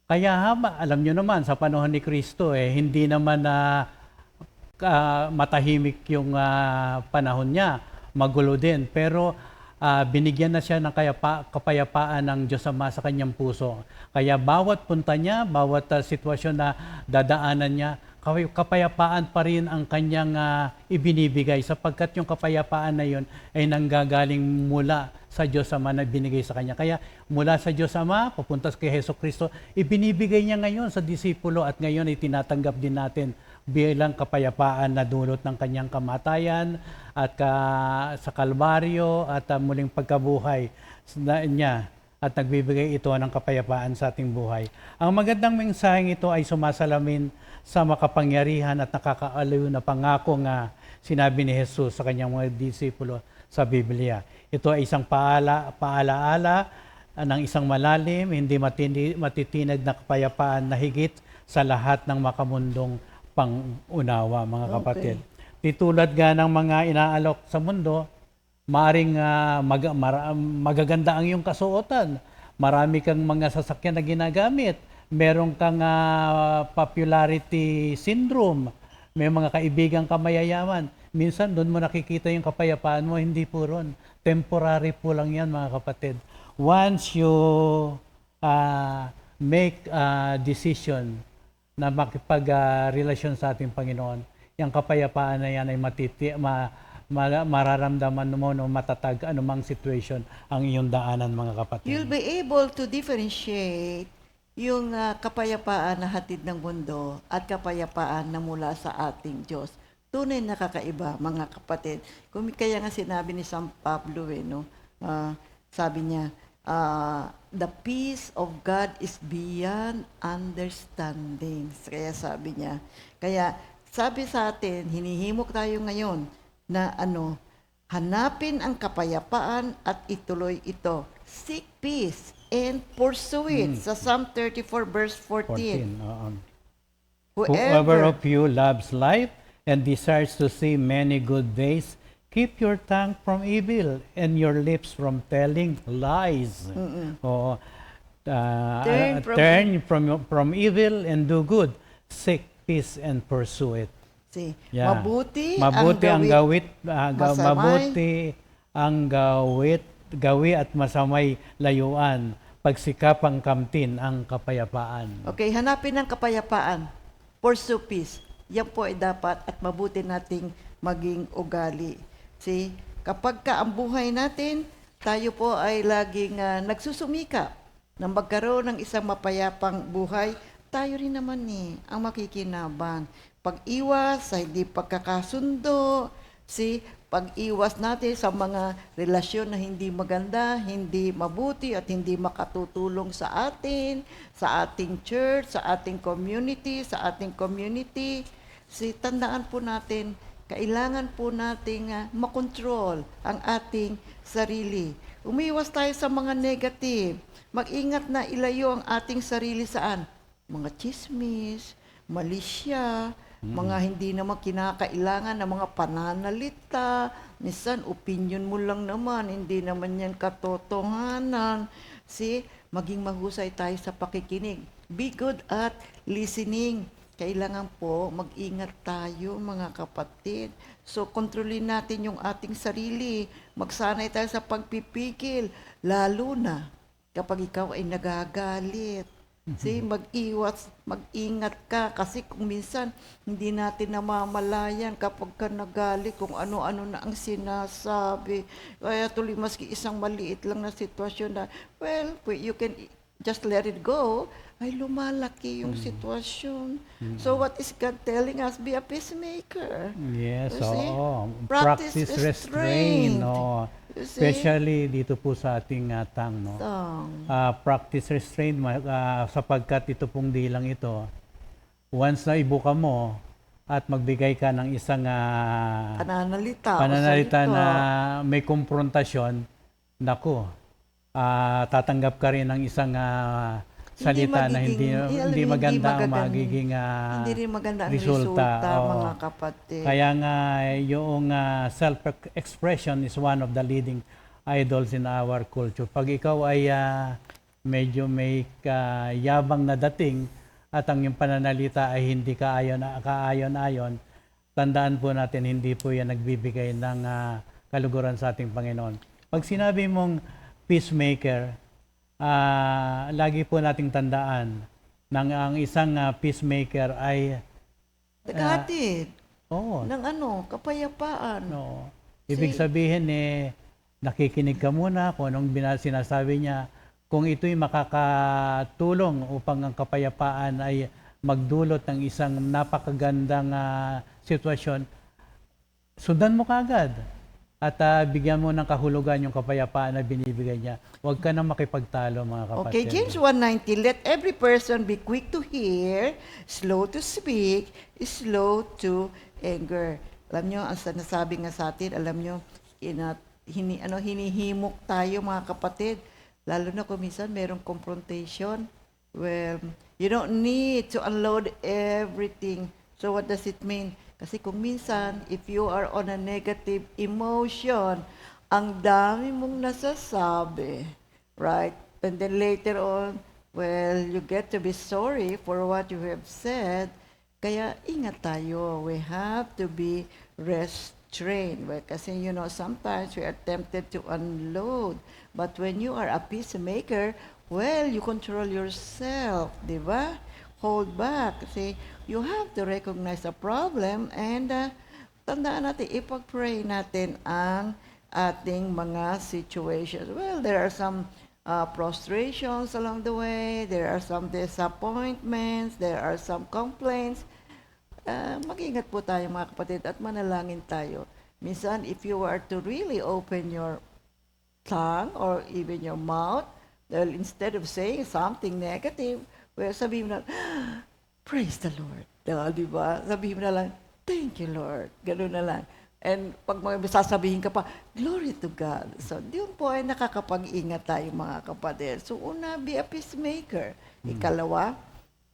Kaya alam nyo naman, sa panahon ni Kristo, hindi naman matahimik yung panahon niya, magulo din. Pero binigyan na siya ng kapayapaan ng Diyos Ama sa kanyang puso. Kaya bawat punta niya, bawat sitwasyon na dadaanan niya, kapayapaan pa rin ang kanyang ibinibigay sapagkat yung kapayapaan na yun ay nanggagaling mula sa Diyos Ama na binigay sa kanya. Kaya mula sa Diyos Ama, papunta kay Hesukristo, ibinibigay niya ngayon sa disipulo at ngayon ay tinatanggap din natin bilang kapayapaan na dulot ng kanyang kamatayan at sa Kalbaryo at muling pagkabuhay niya at nagbibigay ito ng kapayapaan sa ating buhay. Ang magandang mensaheng ito ay sumasalamin sa makapangyarihan at nakakaaliw na pangako nga sinabi ni Jesus sa kanyang mga disipulo sa Biblia. Ito ay isang paalaala ng isang malalim, hindi matitinag na kapayapaan na higit sa lahat ng makamundong pang-unawa, mga kapatid. Ditulad nga ng mga inaalok sa mundo, maaring magaganda ang iyong kasuotan. Marami kang mga sasakyan na ginagamit. Meron kang popularity syndrome. May mga kaibigan ka mayayaman. Minsan doon mo nakikita yung kapayapaan mo, hindi po ron. Temporary po lang yan, mga kapatid. Once you make a decision na makipag-relasyon sa ating Panginoon, yung kapayapaan na yan ay mararamdaman mo no matatag anumang situation ang iyong daanan, mga kapatid. You'll be able to differentiate yung kapayapaan na hatid ng mundo at kapayapaan na mula sa ating Diyos. Tunay na kakaiba, mga kapatid. Kaya nga sinabi ni San Pablo, no? Sabi niya, the peace of God is beyond understanding. Kaya sabi niya, sabi sa atin, hinihimok tayo ngayon na hanapin ang kapayapaan at ituloy ito. Seek peace and pursue it. Sa Psalm 34 verse 14. 14. Whoever Whoever of you loves life and desires to see many good days, keep your tongue from evil and your lips from telling lies. Oo. Turn Turn from evil and do good. Seek peace and pursue it. See, Yeah. mabuti ang gawit, masamay. mabuti ang gawi at masamay layuan. Pagsikapang kamtin ang kapayapaan. Okay, hanapin ang kapayapaan. Pursue peace. Yan po ay dapat at mabuti nating maging ugali. See, kapag ang buhay natin, tayo po ay laging nagsusumika na magkaroon ng isang mapayapang buhay, tayo rin naman ang makikinabang. Pag-iwas sa hindi pagkakasundo, pag-iwas natin sa mga relasyon na hindi maganda, hindi mabuti at hindi makatutulong sa atin, sa ating church, sa ating community, tandaan po natin, kailangan po nating makontrol ang ating sarili. Umiwas tayo sa mga negative. Mag-ingat na ilayo ang ating sarili saan? Mga chismis, malisya, mga hindi naman kinakailangan na mga pananalita. Minsan, opinion mo lang naman, hindi naman yan katotohanan. Maging mahusay tayo sa pakikinig. Be good at listening. Kailangan po mag-ingat tayo, mga kapatid. So, kontrolin natin yung ating sarili. Magsanay tayo sa pagpipigil, lalo na kapag ikaw ay nagagalit. Mag-iwas, mag-ingat ka kasi kung minsan hindi natin namamalayan kapag ka nagalit kung ano-ano na ang sinasabi. Kaya tuloy maski isang maliit lang na sitwasyon na, you can just let it go, ay lumalaki yung sitwasyon. So what is God telling us? Be a peacemaker. Yes, You see? oo. Practice restraint. Oo. You see? Especially dito po sa ating tang, no? Practice restraint sapagkat ito pong dilang ito, once na ibuka mo at magbigay ka ng isang pananalita o salita. na may konfrontasyon, naku, tatanggap ka rin ng isang salita na hindi maganda ang magiging hindi rin maganda ang resulta. Oo. mga kapatid. Kaya nga yung self-expression is one of the leading idols in our culture. Pag ikaw ay medyo may yabang na dating at ang yung pananalita ay hindi kaayon-ayon, tandaan po natin hindi po yan nagbibigay ng kaluguran sa ating Panginoon. Pag sinabi mong peacemaker, lagi po nating tandaan nang ang isang peacemaker ay Naghahatid oo, ng kapayapaan. no. Ibig sabihin nakikinig ka muna kung anong sinasabi niya. Kung ito'y makakatulong upang ang kapayapaan ay magdulot ng isang napakagandang sitwasyon, sundan mo kaagad. At bigyan mo ng kahulugan yung kapayapaan na binibigay niya. Huwag ka nang makipagtalo, mga kapatid. Okay, James 1:19, let every person be quick to hear, slow to speak, slow to anger. Alam nyo, ang sinasabi nga sa atin, alam nyo, hinihimok tayo, mga kapatid. Lalo na kung minsan merong confrontation. Well, you don't need to unload everything. So what does it mean? Kasi kung minsan, if you are on a negative emotion, ang dami mong nasasabi, right? And then later on, you get to be sorry for what you have said. Kaya ingat tayo. We have to be restrained. Well, kasi sometimes we are tempted to unload. But when you are a peacemaker, you control yourself, di ba? Hold back. Kasi you have to recognize the problem and tandaan natin, ipag-pray natin ang ating mga situations. Well, there are some prostrations along the way, there are some disappointments, there are some complaints. Mag-ingat po tayo mga kapatid at manalangin tayo. Minsan, if you are to really open your tongue or even your mouth, well, instead of saying something negative, well, sabihin mo na, praise the Lord. Di ba? Sabihin mo na lang, thank you, Lord. Ganun na lang. And pag sasabihin ka pa, glory to God. So, yun po ay nakakapag-ingat tayo mga kapatid. So, una, be a peacemaker. Ikalawa,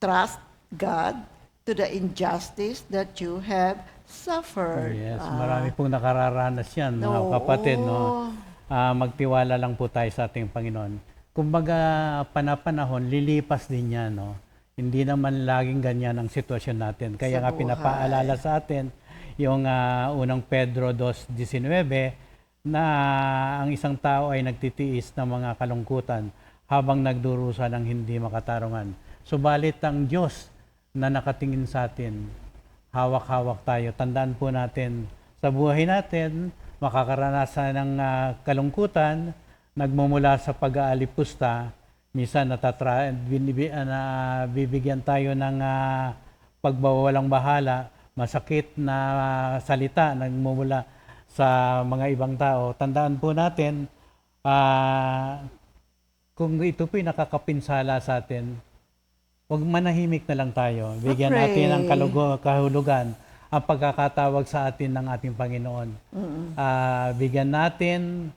trust God to the injustice that you have suffered. Yes, marami pong nakararanas yan, mga kapatid. No? Magtiwala lang po tayo sa ating Panginoon. Kumbaga, panapanahon, lilipas din yan. No? Hindi naman laging ganyan ang sitwasyon natin. Kaya Sa nga buhay. pinapaalala sa atin yung unang Pedro 2:19 na ang isang tao ay nagtitiis ng mga kalungkutan habang nagdurusa ng hindi makatarungan. Subalit ang Diyos na nakatingin sa atin, hawak-hawak tayo. Tandaan po natin, sa buhay natin, makakaranasan ng kalungkutan, nagmumula sa pag-aalipusta, minsan bibigyan tayo ng pagbawalang bahala, masakit na salita nagmumula sa mga ibang tao. Tandaan po natin, kung ito po'y nakakapinsala sa atin, huwag manahimik na lang tayo. Bigyan natin ng kahulugan ang pagkakatawag sa atin ng ating Panginoon. Bigyan natin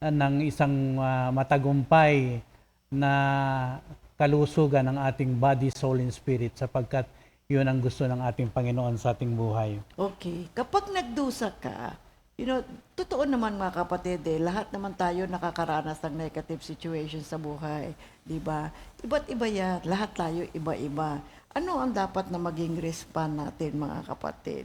ng isang matagumpay na kalusugan ng ating body, soul, and spirit sapagkat yun ang gusto ng ating Panginoon sa ating buhay. Okay. Kapag nagdusa ka, totoo naman mga kapatid, lahat naman tayo nakakaranas ng negative situation sa buhay. Diba? Iba't iba yan. Lahat tayo iba-iba. Ano ang dapat na maging response natin mga kapatid?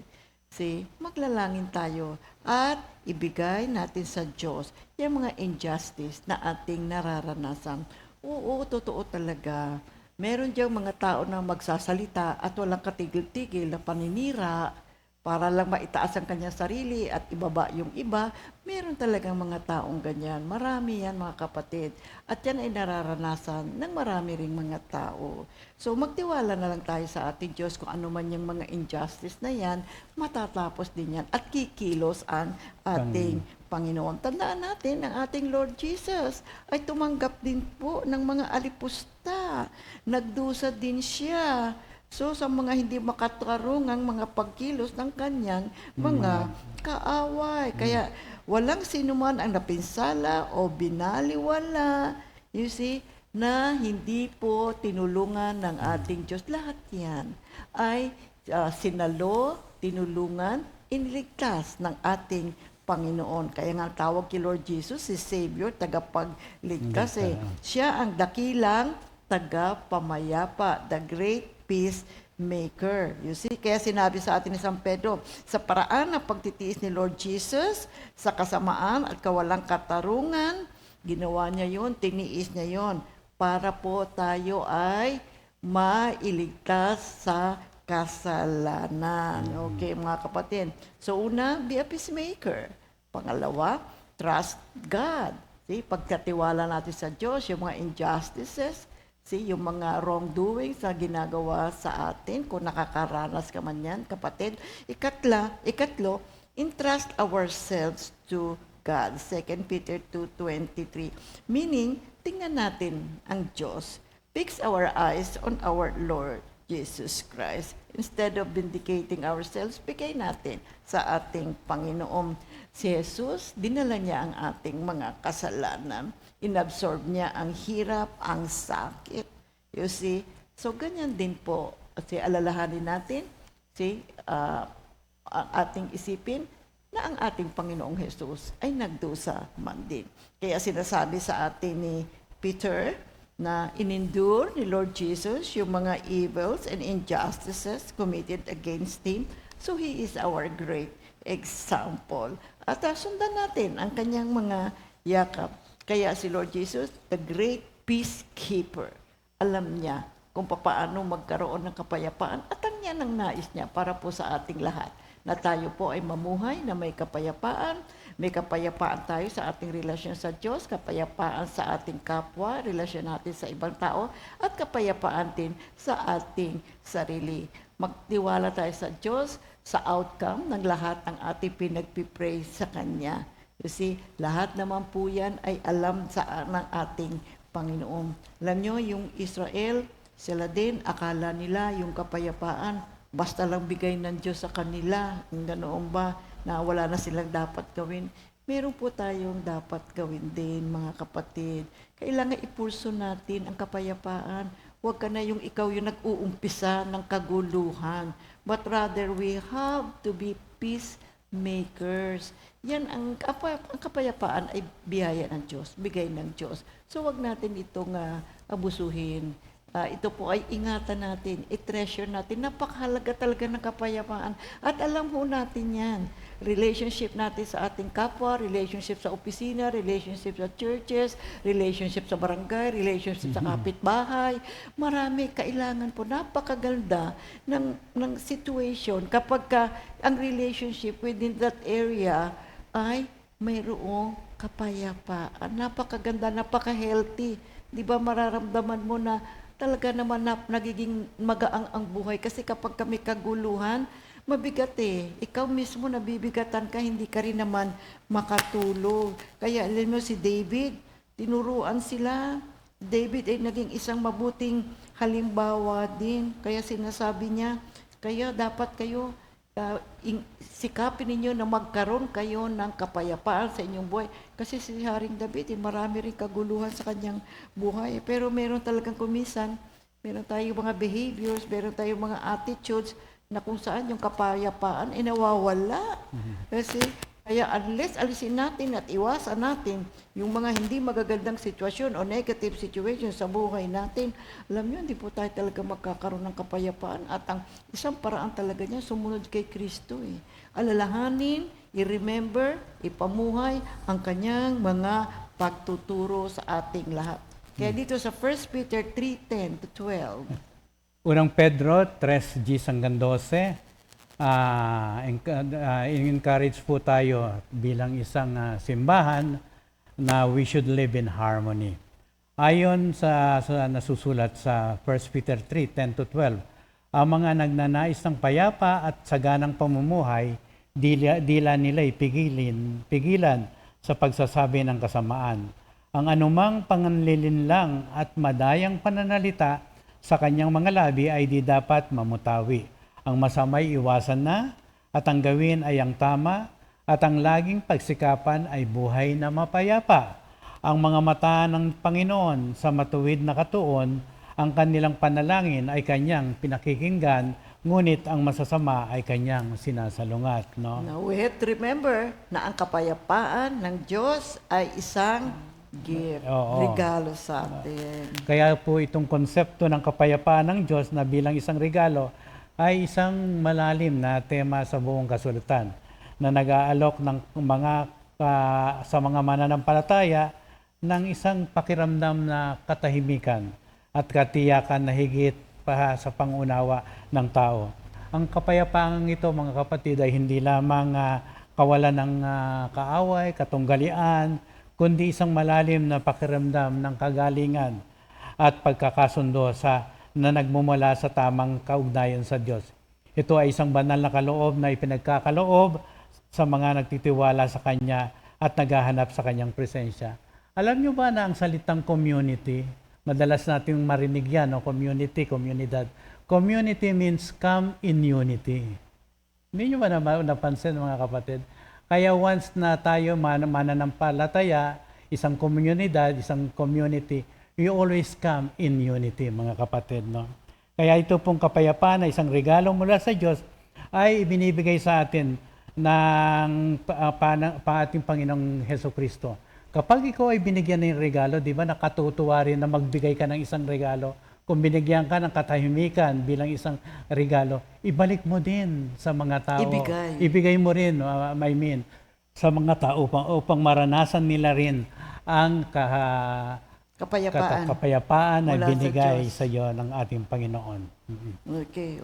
Maglalangin tayo at ibigay natin sa Diyos yung mga injustice na ating nararanasan. Oo, totoo talaga. Meron diyang mga tao na magsasalita at walang katigil-tigil na paninira para lang maitaas ang kanyang sarili at ibaba yung iba. Meron talagang mga taong ganyan. Marami yan mga kapatid. At yan ay nararanasan ng marami ring mga tao. So magtiwala na lang tayo sa ating Diyos kung ano man yung mga injustice na yan, matatapos din yan at kikilos ang ating Panginoon. Tandaan natin, ang ating Lord Jesus ay tumanggap din po ng mga alipusta. Nagdusa din siya. So, sa mga hindi makatarungang mga pagkilos ng kanyang mga kaaway. Kaya, walang sinuman ang napinsala o binaliwala, you see, na hindi po tinulungan ng ating Diyos. Lahat yan ay sinalo, tinulungan, iniligtas ng ating Panginoon. Kaya nga tawag kay Lord Jesus, si Savior, tagapagligtas. Siya ang dakilang tagapamayapa, the great peacemaker. You see, kaya sinabi sa atin ni San Pedro, sa paraan ng pagtitiis ni Lord Jesus, sa kasamaan at kawalang katarungan, ginawa niya yon, tiniis niya yon, para po tayo ay mailigtas sa kasalanan. Okay, mga kapatid. So, una, be a peacemaker. Pangalawa, trust God. See, pagkatiwala natin sa Diyos, yung mga injustices, yung mga wrongdoings na ginagawa sa atin, kung nakakaranas ka man yan, kapatid. Ikatlo, entrust ourselves to God. 2 Peter 2:23. Meaning, tingnan natin ang Diyos. Fix our eyes on our Lord Jesus Christ. Instead of vindicating ourselves, bigay natin sa ating Panginoon. Si Jesus, dinala niya ang ating mga kasalanan. Inabsorb niya ang hirap, ang sakit. You see? So, ganyan din po. Kasi alalahanin natin, ang ating isipin na ang ating Panginoong Jesus ay nagdusa man din. Kaya sinasabi sa atin ni Peter na inendure ni Lord Jesus yung mga evils and injustices committed against Him. So, He is our great example. At sundan natin ang kanyang mga yakap. Kaya si Lord Jesus, the great peacekeeper, alam niya kung paano magkaroon ng kapayapaan at ang yan ang nais niya para po sa ating lahat na tayo po ay mamuhay na may kapayapaan. May kapayapaan tayo sa ating relasyon sa Diyos, kapayapaan sa ating kapwa, relasyon natin sa ibang tao, at kapayapaan din sa ating sarili. Magtiwala tayo sa Diyos, sa outcome ng lahat ng ating pinagpipray sa Kanya. You see, lahat naman po yan ay alam ng ating Panginoon. Alam nyo, yung Israel, sila din, akala nila yung kapayapaan, basta lang bigay ng Diyos sa kanila. Ganoon ba? Na wala na silang dapat gawin. Meron po tayong dapat gawin din, mga kapatid. Kailangan ipulso natin ang kapayapaan. Huwag ka na yung ikaw yung nag-uumpisa ng kaguluhan. But rather, we have to be peacemakers. Yan, ang kapayapaan ay biyaya ng Diyos, bigay ng Diyos. So, wag natin itong abusuhin. Ito po ay ingatan natin, i-treasure natin. Napakahalaga talaga ng kapayapaan. At alam ho natin yan. Relationship natin sa ating kapwa, relationship sa opisina, relationship sa churches, relationship sa barangay, relationship sa kapitbahay. Marami, kailangan po, napakaganda ng situation kapag ang relationship within that area ay mayroong kapayapaan. Napakaganda, napaka-healthy. Di ba mararamdaman mo na talaga naman nagiging magaang ang buhay. Kasi kapag kami kaguluhan, mabigat eh. Ikaw mismo nabibigatan ka, hindi ka rin naman makatulog. Kaya alam mo si David, tinuruan sila. David ay naging isang mabuting halimbawa din. Kaya sinasabi niya, kaya dapat kayo sikapin ninyo na magkaroon kayo ng kapayapaan sa inyong buhay. Kasi si Haring David, marami rin kaguluhan sa kanyang buhay. Pero meron talagang kumisan, meron tayong mga behaviors, meron tayong mga attitudes na kung saan yung kapayapaan ay nawawala. Kasi kaya unless alisin natin at iwasan natin yung mga hindi magagandang sitwasyon o negative situation sa buhay natin, alam nyo, hindi po tayo talaga magkakaroon ng kapayapaan. At ang isang paraan talaga niya, sumunod kay Kristo eh. Alalahanin, i-remember, ipamuhay ang kanyang mga pagtuturo sa ating lahat. Kaya dito sa 1 Peter 3:10-12. Unang Pedro 3:10-12, encourage po tayo bilang isang simbahan na we should live in harmony. Ayon sa nasusulat sa 1 Peter 3:10-12, ang mga nagnanais ng payapa at saganang pamumuhay, dila nila pigilan sa pagsasabi ng kasamaan. Ang anumang panganlilinlang at madayang pananalita sa kanyang mga labi ay di dapat mamutawi. Ang masamay iwasan na, at ang gawin ay ang tama, at ang laging pagsikapan ay buhay na mapayapa. Ang mga mata ng Panginoon sa matuwid na katuon, ang kanilang panalangin ay kanyang pinakikinggan, ngunit ang masasama ay kanyang sinasalungat. No? Now, we have to remember na ang kapayapaan ng Diyos ay isang gift, regalo sa atin. Kaya po itong konsepto ng kapayapaan ng Diyos na bilang isang regalo ay isang malalim na tema sa buong kasulatan na nag-aalok ng sa mga mananampalataya ng isang pakiramdam na katahimikan at katiyakan na higit pa sa pangunawa ng tao. Ang kapayapaan ito, mga kapatid, ay hindi lamang kawalan ng kaaway, katunggalian, kundi isang malalim na pakiramdam ng kagalingan at pagkakasundo na nagmumula sa tamang kaugnayan sa Diyos. Ito ay isang banal na kaloob na ipinagkakaloob sa mga nagtitiwala sa Kanya at naghahanap sa Kanyang presensya. Alam niyo ba na ang salitang community, madalas nating marinig yan, no? Community, komunidad. Community means come in unity. Hindi niyo ba napansin, mga kapatid? Kaya once na tayo mananampalataya, isang komunidad, isang community, we always come in unity, mga kapatid. No? Kaya ito pong kapayapaan na isang regalo mula sa Diyos ay ibinibigay sa atin ng ating Panginoong Hesukristo. Kapag ikaw ay binigyan ng regalo, di ba nakatutuwa rin na magbigay ka ng isang regalo. Kung binigyan ka ng katahimikan bilang isang regalo, ibalik mo din sa mga tao. Ibigay mo rin, sa mga tao upang maranasan nila rin ang kapayapaan na binigay sa iyo ng ating Panginoon. Okay.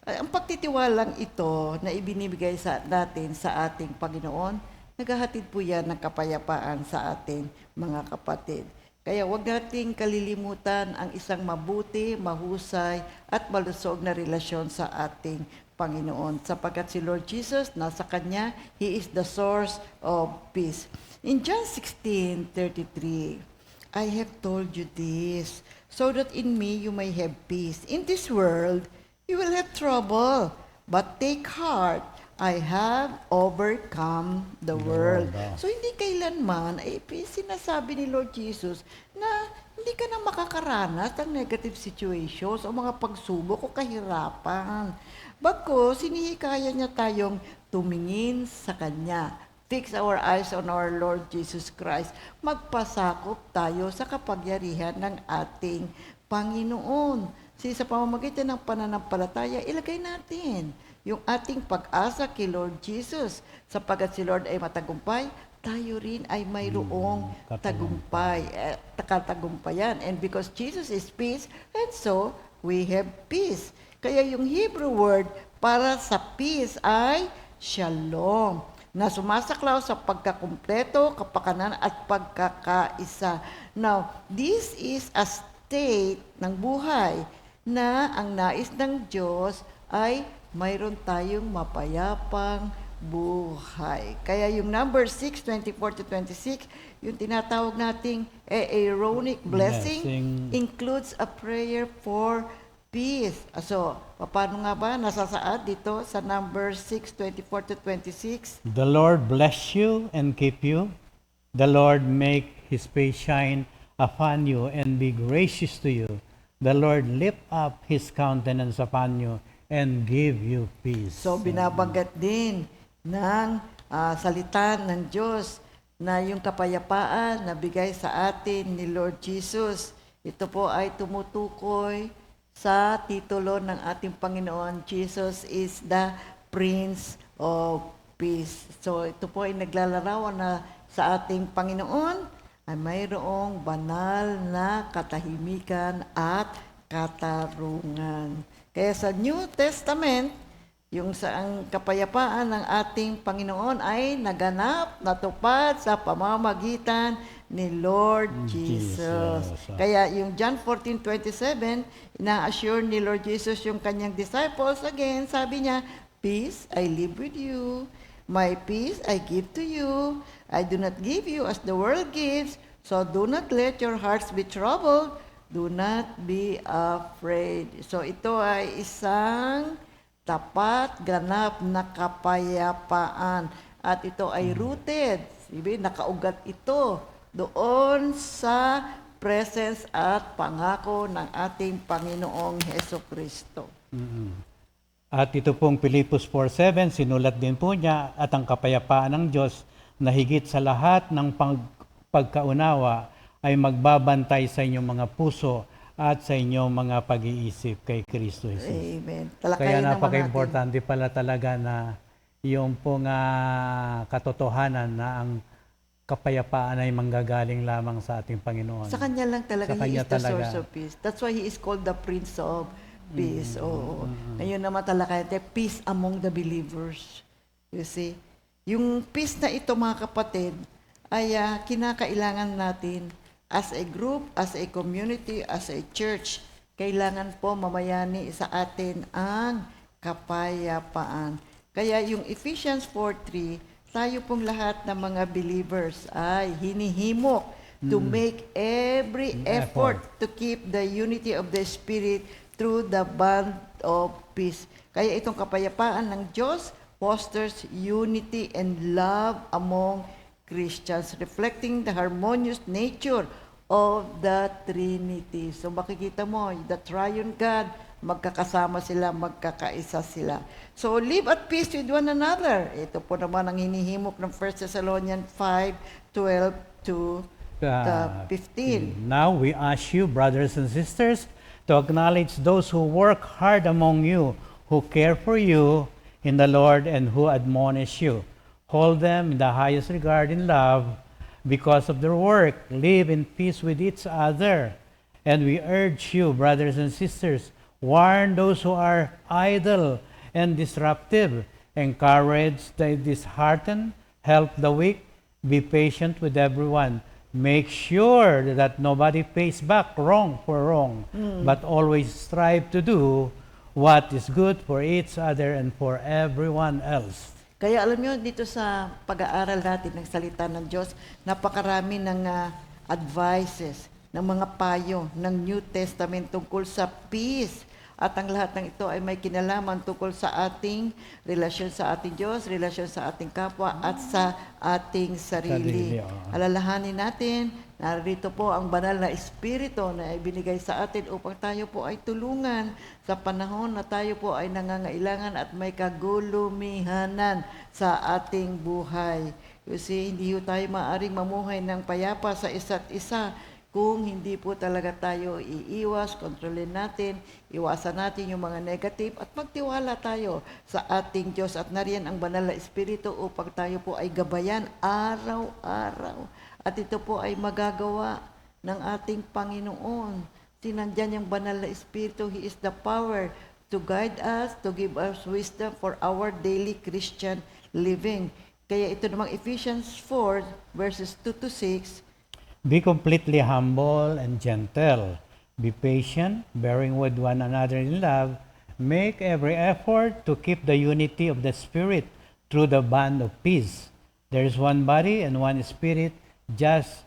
Ang pagtitiwalang ito na ibinibigay sa natin sa ating Panginoon, naghahatid po yan ng kapayapaan sa ating mga kapatid. Kaya huwag nating kalilimutan ang isang mabuti, mahusay at malusog na relasyon sa ating Panginoon. Sapagkat si Lord Jesus, nasa Kanya, He is the source of peace. In John 16:33, I have told you this, so that in me you may have peace. In this world, you will have trouble, but take heart, I have overcome the world. So hindi kailanman ay sinasabi ni Lord Jesus na hindi ka na makakaranas ng negative situations o mga pagsubok o kahirapan. Bagkus, sinihikaya niya tayong tumingin sa Kanya. Fix our eyes on our Lord Jesus Christ. Magpasakop tayo sa kapangyarihan ng ating Panginoon. Sa pamamagitan ng pananampalataya, ilagay natin yung ating pag-asa kay Lord Jesus. Sapagkat si Lord ay matagumpay, tayo rin ay mayroong katagumpayan. And because Jesus is peace, and so we have peace. Kaya yung Hebrew word para sa peace ay shalom, na sumasaklaw sa pagkakumpleto, kapakanan at pagkakaisa. Now, this is a state ng buhay na ang nais ng Diyos ay mayroon tayong mapayapang buhay. Kaya yung number 6:24-26, yung tinatawag nating Aaronic blessing, includes a prayer for peace. So, paano nga ba nasasaad dito sa number 6:24-26? The Lord bless you and keep you. The Lord make His face shine upon you and be gracious to you. The Lord lift up His countenance upon you and give you peace. So, binabanggit din ng salita ng Diyos na yung kapayapaan na bigay sa atin ni Lord Jesus. Ito po ay tumutukoy sa titulo ng ating Panginoon. Jesus is the Prince of Peace. So, ito po ay naglalarawan na sa ating Panginoon ay mayroong banal na katahimikan at katarungan. Kaya sa New Testament, yung saang kapayapaan ng ating Panginoon ay naganap, natupad sa pamamagitan ni Lord Jesus. Kaya yung John 14:27, ina-assure ni Lord Jesus yung kanyang disciples, again, sabi niya, peace I leave with you, my peace I give to you. I do not give you as the world gives, so do not let your hearts be troubled, do not be afraid. So ito ay isang tapat, ganap na kapayapaan. At ito ay rooted, nakaugat ito doon sa presence at pangako ng ating Panginoong Hesukristo. At ito pong Pilipos 4:7, sinulat din po niya, at ang kapayapaan ng Diyos na higit sa lahat ng pagkaunawa ay magbabantay sa inyong mga puso at sa inyong mga pag-iisip kay Kristo Jesus. Amen. Kaya napaka-importante pala talaga na yung pong katotohanan na ang kapayapaan ay manggagaling lamang sa ating Panginoon. Sa Kanya lang talaga, Sa Kanya He is the talaga. source of peace. That's why He is called the Prince of Peace. Oo. Ngayon naman talaga, peace among the believers. You see? Yung peace na ito, mga kapatid, ay kinakailangan natin as a group, as a community, as a church. Kailangan po mamayani sa atin ang kapayapaan. Kaya yung Ephesians 4:3, tayo pong lahat ng mga believers ay hinihimok to make every effort to keep the unity of the Spirit through the bond of peace. Kaya itong kapayapaan ng Diyos fosters unity and love among Christians, reflecting the harmonious nature of the Trinity. So makikita mo, the triune God, magkakasama sila, magkakaisa sila. So live at peace with one another. Ito po naman ang hinihimok ng 1 Thessalonians 5:12-15. Now we ask you, brothers and sisters, to acknowledge those who work hard among you, who care for you in the Lord and who admonish you. Hold them in the highest regard in love because of their work. Live in peace with each other. And we urge you, brothers and sisters, warn those who are idle and disruptive, encourage the disheartened, help the weak, be patient with everyone. Make sure that nobody pays back wrong for wrong, but always strive to do what is good for each other and for everyone else. Kaya alam nyo, dito sa pag-aaral natin ng salita ng Diyos, napakarami ng advices, ng mga payo ng New Testament tungkol sa peace. At ang lahat ng ito ay may kinalaman tungkol sa ating relasyon sa ating Diyos, relasyon sa ating kapwa, at sa ating sarili. Alalahanin natin, narito po ang banal na Espiritu na ibinigay sa atin upang tayo po ay tulungan sa panahon na tayo po ay nangangailangan at may kagulumihanan sa ating buhay. Kasi hindi po tayo maaaring mamuhay ng payapa sa isa't isa kung hindi po talaga tayo iiwas, kontrolin natin, iwasan natin yung mga negative at magtiwala tayo sa ating Diyos at nariyan ang banal na Espiritu upang tayo po ay gabayan araw-araw. At ito po ay magagawa ng ating Panginoon. Sinandyan yung banal na Espiritu, He is the power to guide us, to give us wisdom for our daily Christian living. Kaya ito namang Ephesians 4 verses 2 to 6, Be completely humble and gentle. Be patient, bearing with one another in love. Make every effort to keep the unity of the Spirit through the bond of peace. There is one body and one Spirit, just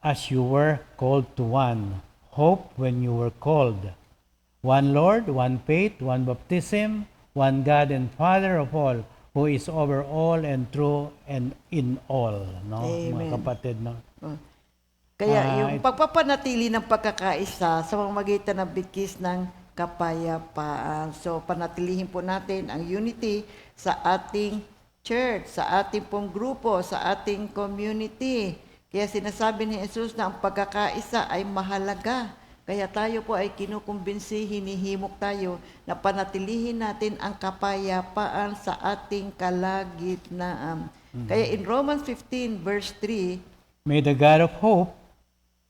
as you were called to one hope when you were called. One Lord, one faith, one baptism, one God and Father of all, who is over all and through and in all. No, Amen. mga kapatid, no? Kaya yung pagpapanatili ng pagkakaisa sa pamamagitan ng bigkis ng kapayapaan. So, panatilihin po natin ang unity sa ating church, sa ating pong grupo, sa ating community. Kaya sinasabi ni Jesus na ang pagkakaisa ay mahalaga. Kaya tayo po ay kinukumbinsi, hinihimok tayo na panatilihin natin ang kapayapaan sa ating kalagitnaan. Kaya in Romans 15 verse 3, May the God of hope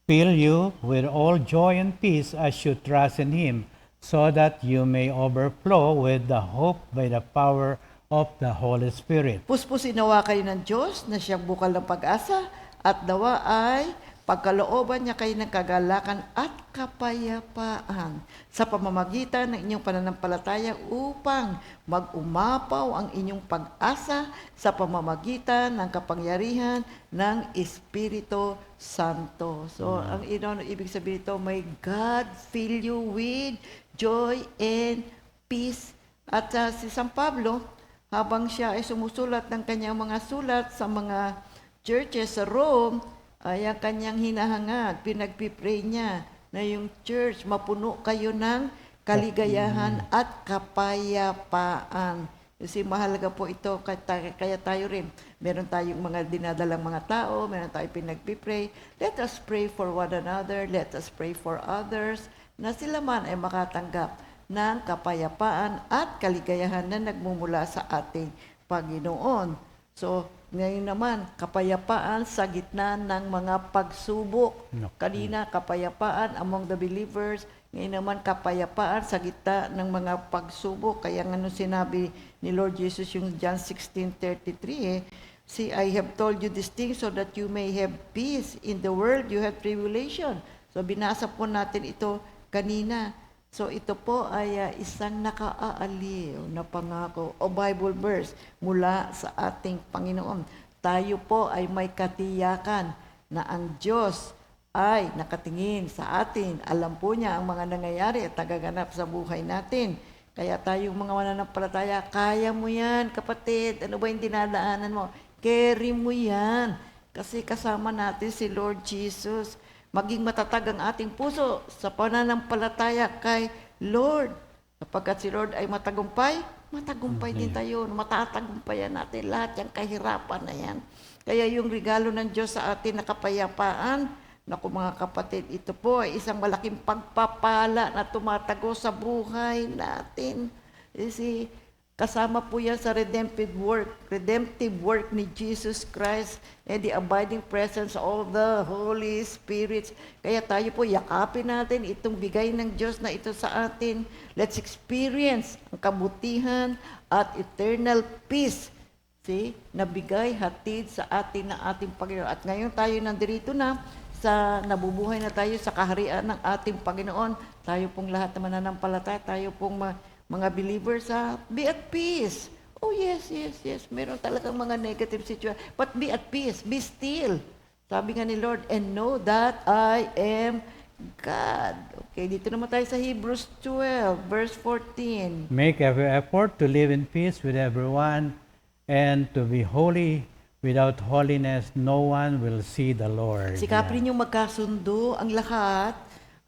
fill you with all joy and peace as you trust in Him, so that you may overflow with the hope by the power of the Holy Spirit. puspusin nawa kayo ng Diyos na siyang bukal ng pag-asa at nawa ay pagkalooban niya kayo ng kagalakan at kapayapaan sa pamamagitan ng inyong pananampalataya upang mag-umapaw ang inyong pag-asa sa pamamagitan ng kapangyarihan ng Espiritu Santo. So, ang ibig sabihin ito, may God fill you with joy and peace. At si San Pablo, habang siya ay sumusulat ng kanyang mga sulat sa mga churches sa Rome, ay ang kanyang hinahangad, pinagpipray niya na yung church mapuno kayo ng kaligayahan at kapayapaan. Kasi mahalaga po ito, kaya tayo rin, meron tayong mga dinadalang mga tao, meron tayong pinagpipray. Let us pray for one another, let us pray for others, na sila man ay makatanggap ng kapayapaan at kaligayahan na nagmumula sa ating Panginoon. So, ngayon naman, kapayapaan sa gitna ng mga pagsubok. Kanina, kapayapaan among the believers. Ngayon naman, kapayapaan sa gitna ng mga pagsubok. Kaya nga nung sinabi ni Lord Jesus yung John 16:33, See, I have told you these things so that you may have peace. In the world, you have tribulation. So, binasa po natin ito kanina. So ito po ay isang nakaaaliw na pangako o Bible verse mula sa ating Panginoon. Tayo po ay may katiyakan na ang Diyos ay nakatingin sa atin. Alam po niya ang mga nangyayari at nagaganap sa buhay natin. Kaya tayong mga mananampalataya, kaya mo yan kapatid. Ano ba yung dinadaanan mo? Carry mo yan. Kasi kasama natin si Lord Jesus. Maging matatag ang ating puso sa pananampalataya kay Lord. Sapagkat si Lord ay matagumpay, matagumpay din tayo. Matatagumpayan natin lahat yung kahirapan na yan. Kaya yung regalo ng Diyos sa atin na kapayapaan, naku mga kapatid, ito po ay isang malaking pagpapala na tumatago sa buhay natin. Kasi Kasama po yan sa redemptive work ni Jesus Christ and the abiding presence of the Holy Spirit. Kaya tayo po, yakapin natin itong bigay ng Diyos na ito sa atin. Let's experience ang kabutihan at eternal peace, nabigay, hatid sa atin ng ating Panginoon. At ngayon tayo nandirito na, nabubuhay na tayo sa kaharian ng ating Panginoon. Tayo pong lahat na mananampalataya, tayo pong mga believers, be at peace. Oh yes. Meron talagang mga negative situation. But be at peace, be still. Sabi nga ni Lord, and know that I am God. Okay, dito naman tayo sa Hebrews 12, verse 14. Make every effort to live in peace with everyone and to be holy. Without holiness, no one will see the Lord. Sikapin ninyong magkasundo ang lahat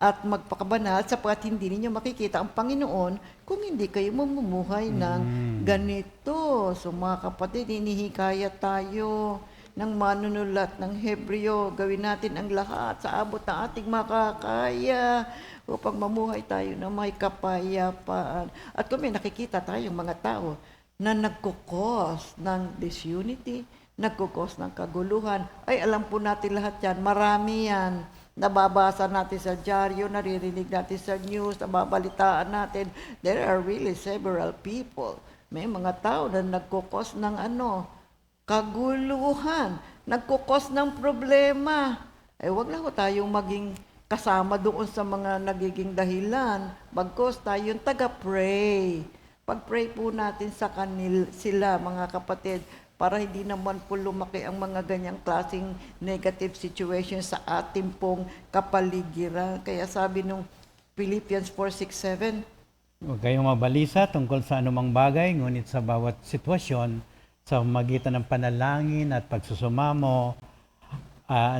at magpakabanal sapagkat hindi ninyo makikita ang Panginoon kung hindi kayo mamumuhay ng ganito. So mga kapatid, hinihikayat tayo ng manunulat ng Hebreo. Gawin natin ang lahat sa abot ng ating makakaya upang mamuhay tayo ng may kapayapaan. At kung may nakikita tayong mga tao na nagkukos ng disunity, nagkukos ng kaguluhan, ay alam po natin lahat yan, marami yan. Nababasa natin sa dyaryo, naririnig natin sa news, nababalitaan natin. There are really several people. May mga tao na nagkukos ng kaguluhan, nagkukos ng problema. Wag na ho tayong maging kasama doon sa mga nagiging dahilan. Bagkos tayong taga-pray. Pag-pray po natin sa sila, mga kapatid, para hindi naman po lumaki ang mga ganyang klaseng negative situation sa ating pong kapaligiran. Kaya sabi nung Philippians 4:6-7, Huwag kayong mabalisa tungkol sa anumang bagay, ngunit sa bawat sitwasyon, sa magitan ng panalangin at pagsusumamo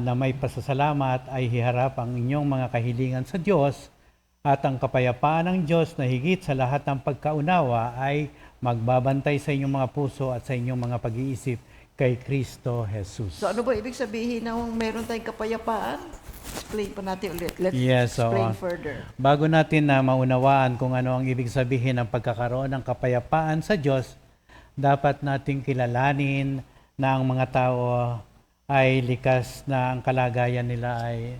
na may pasasalamat, ay hiharap ang inyong mga kahilingan sa Diyos, at ang kapayapaan ng Diyos na higit sa lahat ng pagkaunawa ay magbabantay sa inyong mga puso at sa inyong mga pag-iisip kay Kristo Jesus. So ano ba ibig sabihin na meron tayong kapayapaan? Explain pa natin ulit. Let's Yes, explain further. Bago natin na maunawaan kung ano ang ibig sabihin ng pagkakaroon ng kapayapaan sa Diyos, dapat nating kilalanin na ang mga tao ay likas na ang kalagayan nila ay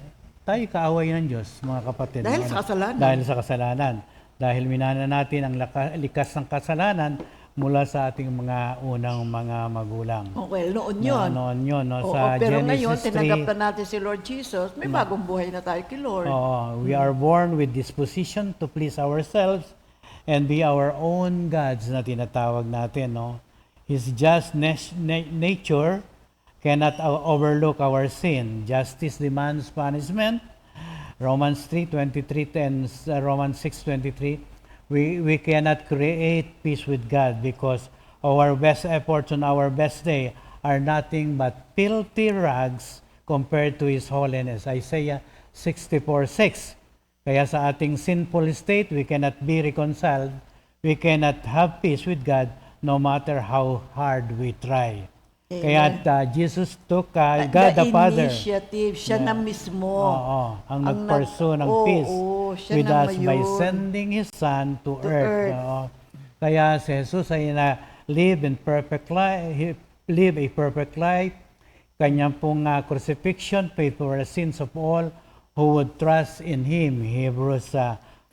tayo kaaway ng Diyos, mga kapatid. Dahil sa kasalanan. Dahil sa kasalanan. Dahil minana natin ang likas ng kasalanan mula sa ating mga unang mga magulang. Okay, noon yun. Noon yun, no? Oo, Sa pero Genesis ngayon, 3, tinanggap na natin si Lord Jesus, may bagong buhay na tayo kay Lord. we are born with disposition to please ourselves and be our own gods na tinatawag natin. No? His just nature cannot overlook our sin. Justice demands punishment. Romans 3:23 and Romans 6:23, we cannot create peace with God because our best efforts on our best day are nothing but filthy rags compared to His holiness. Isaiah 64:6. Kaya sa ating sinful state, we cannot be reconciled. We cannot have peace with God no matter how hard we try. Amen. Kaya Jesus took God the Father. Initiative, siya na mismo. Ang nag-pursue ng peace with us by sending His Son to earth. Kaya si Jesus ay live a perfect life. Kanyang pong crucifixion paid for the sins of all who would trust in Him. Hebrews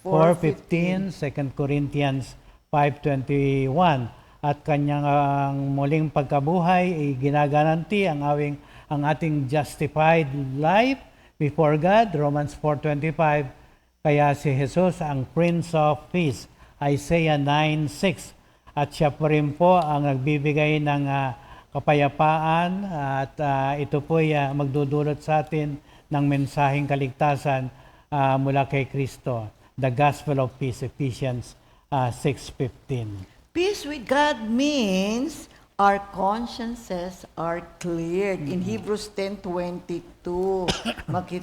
4:15, 2 Corinthians 5:21. At kanyang muling pagkabuhay ay ginagaranti ang ating justified life before God, Romans 4:25. Kaya si Jesus ang Prince of Peace, Isaiah 9:6. At siya po rin po ang nagbibigay ng kapayapaan at ito po ay magdudulot sa atin ng mensaheng kaligtasan mula kay Kristo. The Gospel of Peace, Ephesians 6:15. Peace with God means our consciences are cleared. In Hebrews 10:22.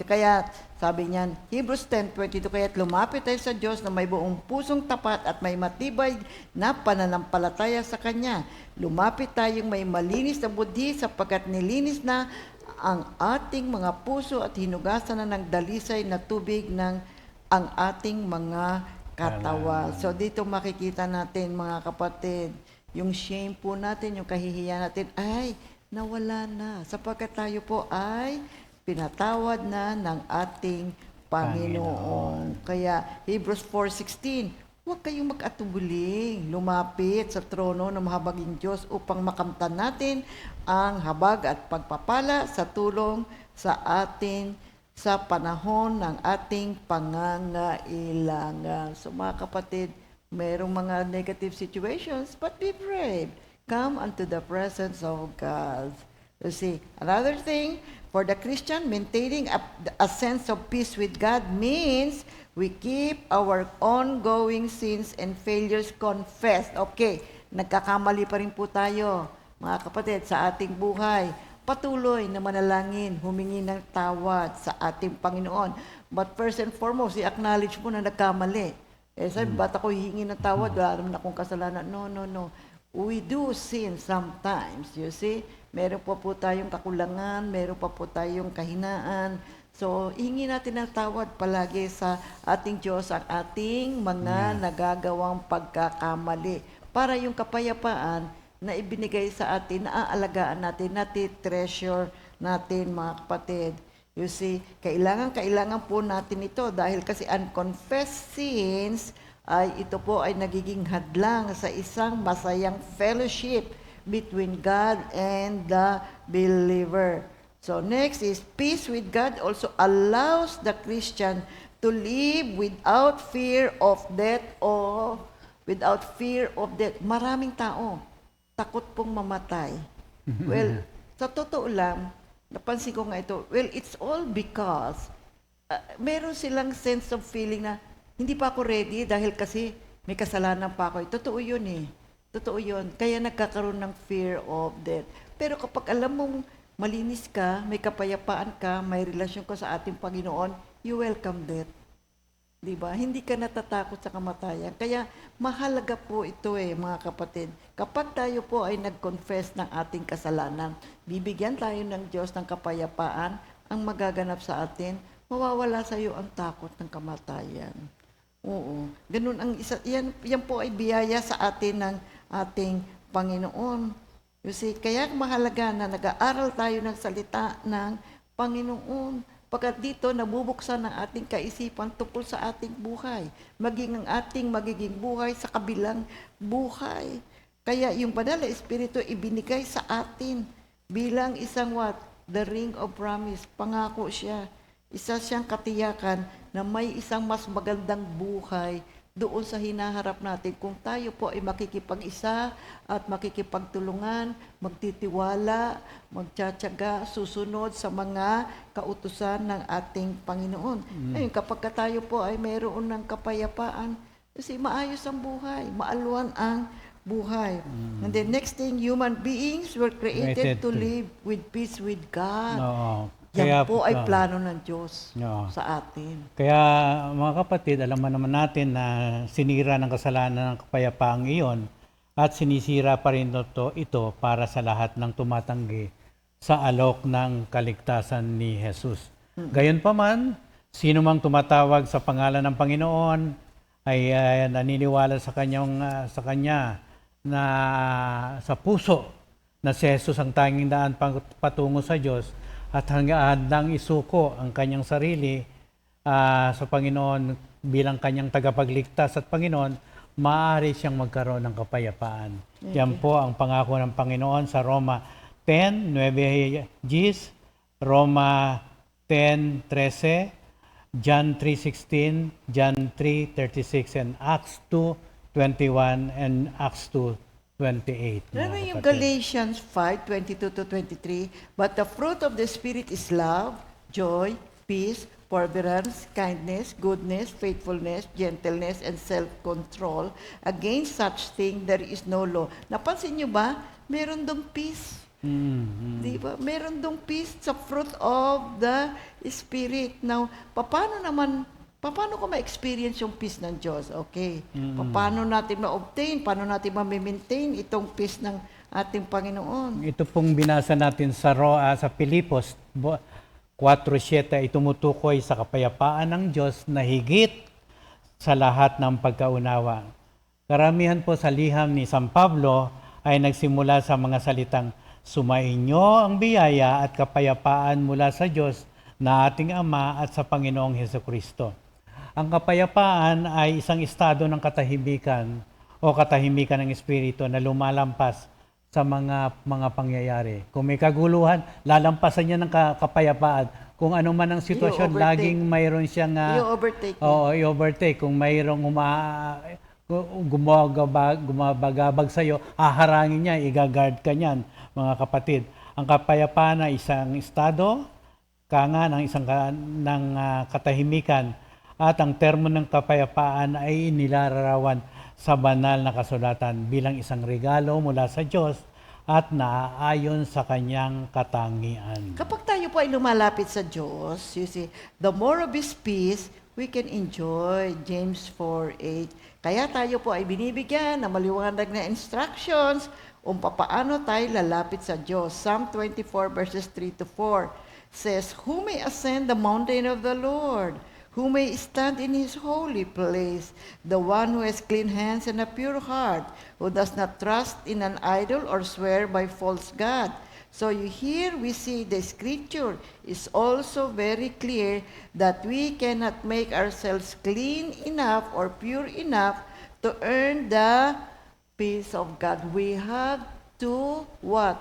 Kaya sabi niyan, Hebrews 10:22, kaya't lumapit tayo sa Diyos na may buong pusong tapat at may matibay na pananampalataya sa Kanya. Lumapit tayong may malinis na budhi sapagkat nilinis na ang ating mga puso at hinugasan na ng dalisay na tubig ng ang ating mga katawa. So dito makikita natin mga kapatid, yung shame po natin, yung kahihiyan natin ay nawala na sapagkat tayo po ay pinatawad na ng ating Panginoon. Kaya Hebrews 4:16, huwag kayong mag-atubuling, lumapit sa trono ng mahabaging Diyos upang makamtan natin ang habag at pagpapala sa tulong sa atin sa panahon ng ating pangangailangan. So mga kapatid, merong mga negative situations, but be brave. Come unto the presence of God. You see, another thing, for the Christian, maintaining a sense of peace with God means we keep our ongoing sins and failures confessed. Okay, nagkakamali pa rin po tayo, mga kapatid, sa ating buhay. Patuloy na manalangin, humingi ng tawad sa ating Panginoon. But first and foremost, i-acknowledge mo na nagkamali. Sabi, ba't ako hihingi ng tawad? Wala naman akong kasalanan. No. We do sin sometimes, you see. Meron pa po tayong kakulangan, meron pa po tayong kahinaan. So, hingi natin ng tawad palagi sa ating Diyos ang ating mga nagagawang pagkakamali. Para yung kapayapaan na ibinigay sa atin, naaalagaan natin, treasure natin mga kapatid. You see, kailangan po natin ito dahil kasi unconfessed sins ay ito po ay nagiging hadlang sa isang masayang fellowship between God and the believer. So next is peace with God also allows the Christian to live without fear of death or without fear of death. Maraming tao takot pong mamatay. Well, sa totoo lang, napansin ko nga ito, well, it's all because meron silang sense of feeling na hindi pa ako ready dahil kasi may kasalanan pa ako. Totoo yun eh. Totoo yun. Kaya nagkakaroon ng fear of death. Pero kapag alam mong malinis ka, may kapayapaan ka, may relasyon ka sa ating Panginoon, you welcome death. Diba? Hindi ka natatakot sa kamatayan. Kaya mahalaga po ito mga kapatid. Kapag tayo po ay nag-confess ng ating kasalanan, bibigyan tayo ng Diyos ng kapayapaan, ang magaganap sa atin, mawawala sa iyo ang takot ng kamatayan. Oo. Ganun ang isa, yan po ay biyaya sa atin ng ating Panginoon. You see, kaya mahalaga na nag-aaral tayo ng salita ng Panginoon. Pagkat dito, nabubuksan ang ating kaisipan tungkol sa ating buhay. Maging ang ating magiging buhay sa kabilang buhay. Kaya yung Banal na Espiritu ibinigay sa atin bilang isang what? The ring of promise. Pangako siya. Isa siyang katiyakan na may isang mas magandang buhay doon sa hinaharap natin kung tayo po ay makikipag-isa at makikipagtulungan, magtitiwala, magtsatsaga, susunod sa mga kautusan ng ating Panginoon. Ngayon, kapag tayo po ay mayroon ng kapayapaan, kasi maayos ang buhay, maalwan ang buhay. And the next thing, human beings were created to live with peace with God. Yan po ay plano ng Diyos sa atin. Kaya mga kapatid, alam naman natin na sinira ng kasalanan ng kapayapaang iyon at sinisira pa rin ito para sa lahat ng tumatanggi sa alok ng kaligtasan ni Jesus. Gayunpaman, sino mang tumatawag sa pangalan ng Panginoon ay naniniwala sa kanya na sa puso na si Jesus ang tanging daan patungo sa Diyos at handang isuko ang kanyang sarili sa Panginoon bilang kanyang tagapagligtas at Panginoon, maaari siyang magkaroon ng kapayapaan. Okay. Yan po ang pangako ng Panginoon sa Roma 10:9-10, Roma 10:13, John 3:16, John 3:36, and Acts 2:21 and Acts 2:28. Ano yung Galatians 5:22-23? But the fruit of the Spirit is love, joy, peace, forbearance, kindness, goodness, faithfulness, gentleness, and self-control. Against such thing there is no law. Napansin nyo ba? Meron dong peace. Di ba? Meron dong peace sa fruit of the Spirit. Now, paano ko ma-experience yung peace ng Diyos? Okay. Paano natin ma-obtain? Paano natin ma-maintain itong peace ng ating Panginoon? Ito pong binasa natin sa Pilipos 4:7 ay tumutukoy sa kapayapaan ng Diyos na higit sa lahat ng pagkaunawa. Karamihan po sa liham ni San Pablo ay nagsimula sa mga salitang, "Sumainyo ang biyaya at kapayapaan mula sa Diyos na ating Ama at sa Panginoong Hesukristo." Ang kapayapaan ay isang estado ng katahimikan o katahimikan ng Espiritu na lumalampas sa mga pangyayari. Kung may kaguluhan, lalampasan niya ng kapayapaan. Kung ano man ang sitwasyon, I-overtake. laging mayroon siyang I-overtake niya. Oo, i-overtake. Kung mayroong gumabagabag sa iyo, haharangin niya, igagard ka niyan, mga kapatid. Ang kapayapaan ay isang estado, kanga ng katahimikan, at ang termo ng kapayapaan ay nilalarawan sa banal na kasulatan bilang isang regalo mula sa Diyos at naaayon sa kanyang katangian. Kapag tayo po ay lumalapit sa Diyos, you see, the more of His peace, we can enjoy. James 4:8. Kaya tayo po ay binibigyan ng maliwanag na instructions kung paano tayo lalapit sa Diyos. Psalm 24 verses 3 to 4 says, "Who may ascend the mountain of the Lord? Who may stand in His holy place? The one who has clean hands and a pure heart, who does not trust in an idol or swear by false God." So here we see the scripture is also very clear that we cannot make ourselves clean enough or pure enough to earn the peace of God. We have to what?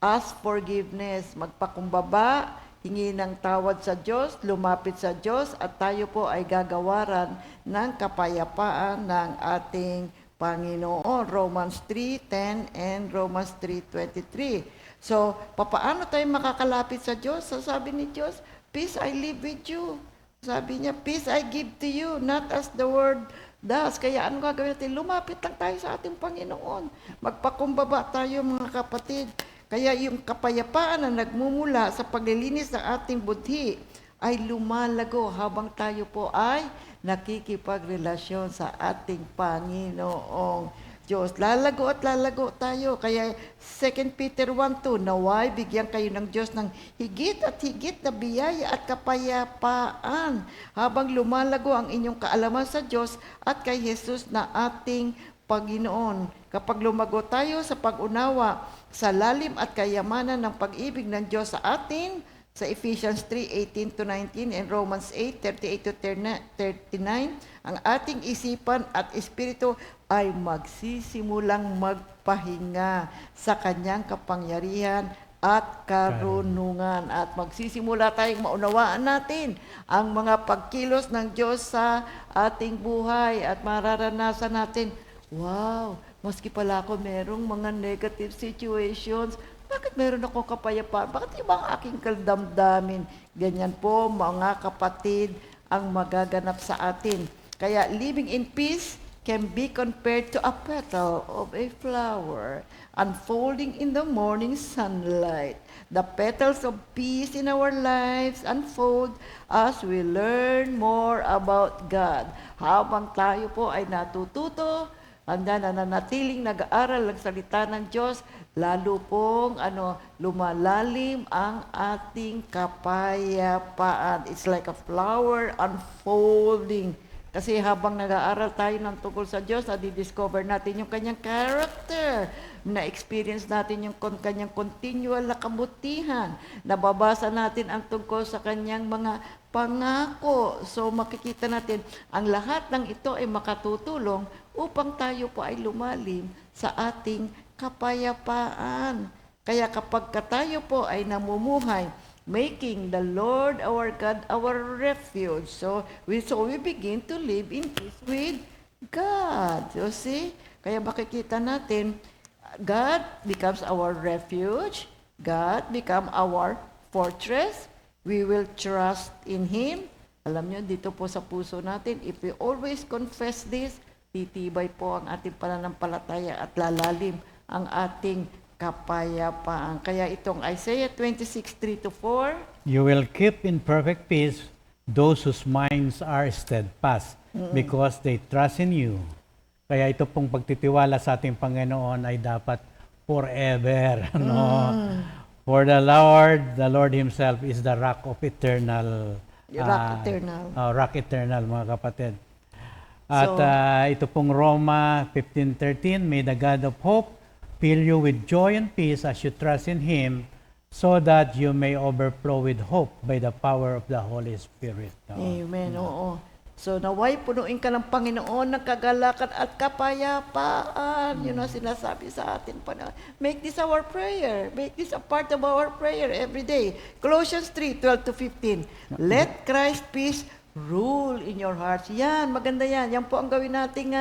Ask forgiveness, magpakumbaba, hingi ng tawad sa Diyos, lumapit sa Diyos, at tayo po ay gagawaran ng kapayapaan ng ating Panginoon. Romans 3:10 and Romans 3:23. So, papaano tayo makakalapit sa Diyos? Sabi ni Diyos, "Peace I live with you." Sabi niya, "Peace I give to you, not as the world does." Kaya ano gagawin natin? Lumapit lang tayo sa ating Panginoon. Magpakumbaba tayo, mga kapatid. Kaya yung kapayapaan na nagmumula sa paglilinis ng ating budhi ay lumalago habang tayo po ay nakikipagrelasyon sa ating Panginoong Diyos. Lalago at lalago tayo. Kaya 2 Peter 1:2, "Naway bigyan kayo ng Diyos ng higit at higit na biyaya at kapayapaan habang lumalago ang inyong kaalaman sa Diyos at kay Jesus na ating Panginoon." Kapag lumago tayo sa pag-unawa sa lalim at kayamanan ng pag-ibig ng Diyos sa atin, sa Ephesians 3:18-19 and Romans 8:38-39, ang ating isipan at espiritu ay magsisimulang magpahinga sa kanyang kapangyarihan at karunungan. At magsisimula tayong maunawaan natin ang mga pagkilos ng Diyos sa ating buhay at mararanasan natin, wow, maski pala ako merong mga negative situations, bakit meron akong kapayapaan? Bakit iba ang aking kaldamdamin? Ganyan po, mga kapatid, ang magaganap sa atin. Kaya living in peace can be compared to a petal of a flower unfolding in the morning sunlight. The petals of peace in our lives unfold as we learn more about God. Habang tayo po ay natututo, handa na nanatiling nag-aaral ng salita ng Diyos, lalo pong lumalalim ang ating kapayapaan. It's like a flower unfolding. Kasi habang nag-aaral tayo ng tungkol sa Diyos, na-discover natin yung kanyang character, na-experience natin yung kanyang continual na kabutihan, nababasa natin ang tungkol sa kanyang mga pangako. So makikita natin, ang lahat ng ito ay makatutulong upang tayo po ay lumalim sa ating kapayapaan. Kaya kapag tayo po ay namumuhay, making the Lord our God our refuge. So we begin to live in peace with God. You see? Kaya makikita natin, God becomes our refuge. God become our fortress. We will trust in Him. Alam nyo, dito po sa puso natin, if we always confess this, titibay po ang ating pananampalataya at lalalim ang ating kapayapaan. Kaya itong Isaiah 26:3-4, You will keep in perfect peace those whose minds are steadfast because they trust in you. Kaya ito pong pagtitiwala sa ating Panginoon ay dapat forever. No? For the Lord Himself is the rock of eternal. Rock eternal. Rock eternal, mga kapatid. At So- ito pong Roma 15:13, may the God of hope fill you with joy and peace as you trust in Him, so that you may overflow with hope by the power of the Holy Spirit. Amen, oo. So naway punuin ka ng Panginoon ng kagalakan at kapayapaan. Yun ang sinasabi sa atin pa na. Make this our prayer. Make this a part of our prayer every day. Colossians 3:12-15. Let Christ peace rule in your hearts. Yan, maganda yan. Yan po ang gawin nating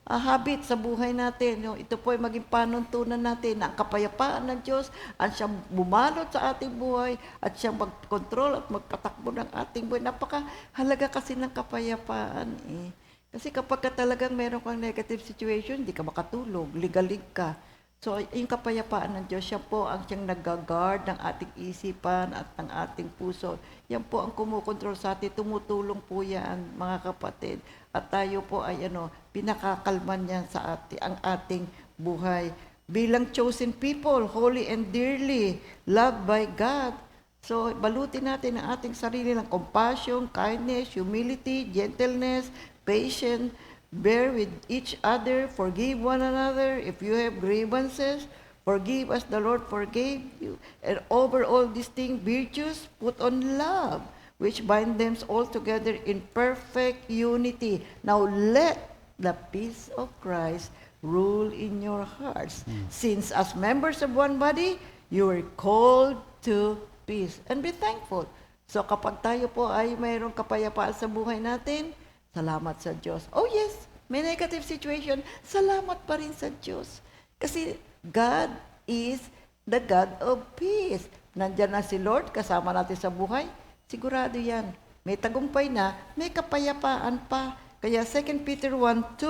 habit sa buhay natin. Ito po ay maging panuntunan natin na ang kapayapaan ng Diyos ang siyang bumalot sa ating buhay at siyang magkontrol at magpatakbo ng ating buhay. Napakahalaga kasi ng kapayapaan eh. Kasi kapag ka talagang meron kang negative situation, hindi ka makatulog, ligalig ka. So, yung kapayapaan ng Diyos, siya po ang siyang nag-guard ng ating isipan at ng ating puso. Yan po ang kumukontrol sa atin. Tumutulong po yan, mga kapatid. At tayo po ay pinakakalman niya sa ating, ang ating buhay. Bilang chosen people, holy and dearly loved by God. So, balutin natin ang ating sarili ng compassion, kindness, humility, gentleness, patience, bear with each other, forgive one another. If you have grievances, forgive as the Lord forgave you. And over all these things, virtues, put on love, which bind them all together in perfect unity. Now let the peace of Christ rule in your hearts. Since as members of one body, you are called to peace. And be thankful. So kapag tayo po ay mayroong kapayapaan sa buhay natin, salamat sa Diyos. Oh yes, may negative situation, salamat pa rin sa Diyos. Kasi God is the God of peace. Nandyan na si Lord, kasama natin sa buhay, sigurado yan. May tagumpay na, may kapayapaan pa. Kaya 2 Peter 1:2,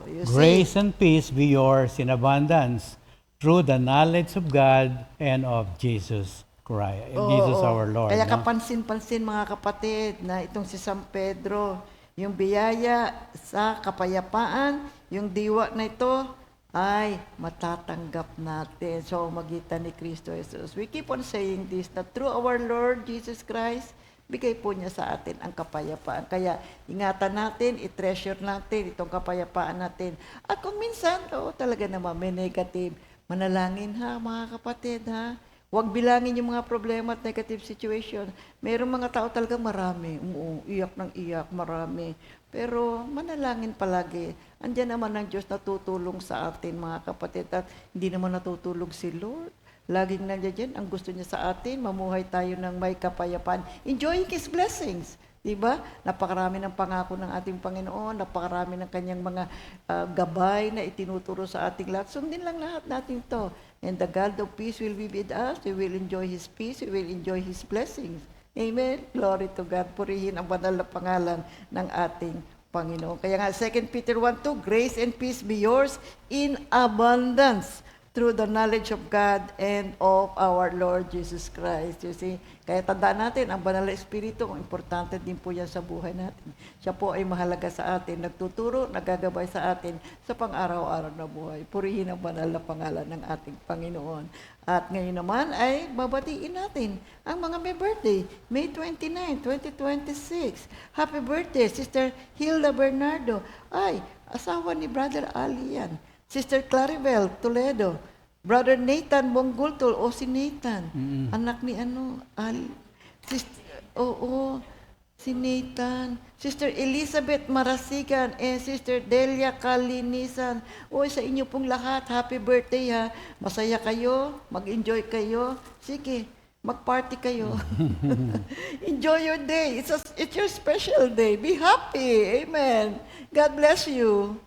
you see. Grace and peace be yours in abundance through the knowledge of God and of Jesus Christ. Jesus our Lord. Kaya no? kapansin-pansin mga kapatid na itong si San Pedro, yung biyaya sa kapayapaan, yung diwa na ito ay matatanggap natin sa magitan ni Kristo Jesus. We keep on saying this, that through our Lord Jesus Christ, bigay po niya sa atin ang kapayapaan. Kaya ingatan natin, i-treasure natin itong kapayapaan natin. At kung minsan, talaga naman may negative, manalangin ha mga kapatid ha. Huwag bilangin yung mga problema at negative situation. Mayroong mga tao talaga marami. Iyak ng iyak, marami. Pero manalangin palagi. Andiyan naman ang Diyos na tutulong sa atin, mga kapatid. At hindi naman natutulog si Lord. Laging nandiyan ang gusto niya sa atin. Mamuhay tayo ng may kapayapaan. Enjoying His blessings. Diba? Napakarami ng pangako ng ating Panginoon. Napakarami ng kanyang mga gabay na itinuturo sa ating lahat. Sundin lang lahat natin to. And the God of peace will be with us. We will enjoy His peace. We will enjoy His blessings. Amen? Glory to God. Purihin ang banal na pangalan ng ating Panginoon. Kaya nga, 2 Peter 1:2, grace and peace be yours in abundance through the knowledge of God and of our Lord Jesus Christ. You see? Kaya tandaan natin, ang banal na Espiritu, importante din po yan sa buhay natin. Siya po ay mahalaga sa atin, nagtuturo, nagagabay sa atin sa pang-araw-araw na buhay. Purihin ang banal na pangalan ng ating Panginoon. At ngayon naman ay babatiin natin ang mga may birthday. May 29, 2026. Happy birthday, Sister Hilda Bernardo. Ay, asawa ni Brother Ali yan. Sister Claribel Toledo, Brother Nathan Bonggultol, si Nathan, anak ni Ali. Si Nathan. Sister Elizabeth Marasigan and Sister Delia Kalinisan. Sa inyo pong lahat, happy birthday ha. Masaya kayo, mag-enjoy kayo. Sige, mag-party kayo. Enjoy your day. It's your special day. Be happy. Amen. God bless you.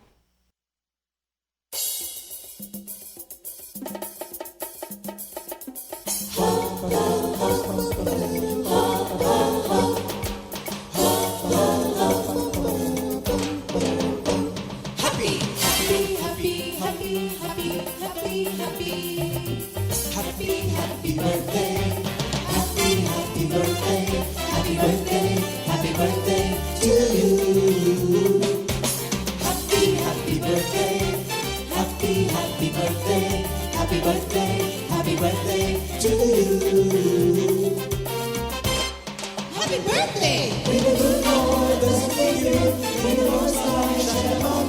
Happy birthday to you. Happy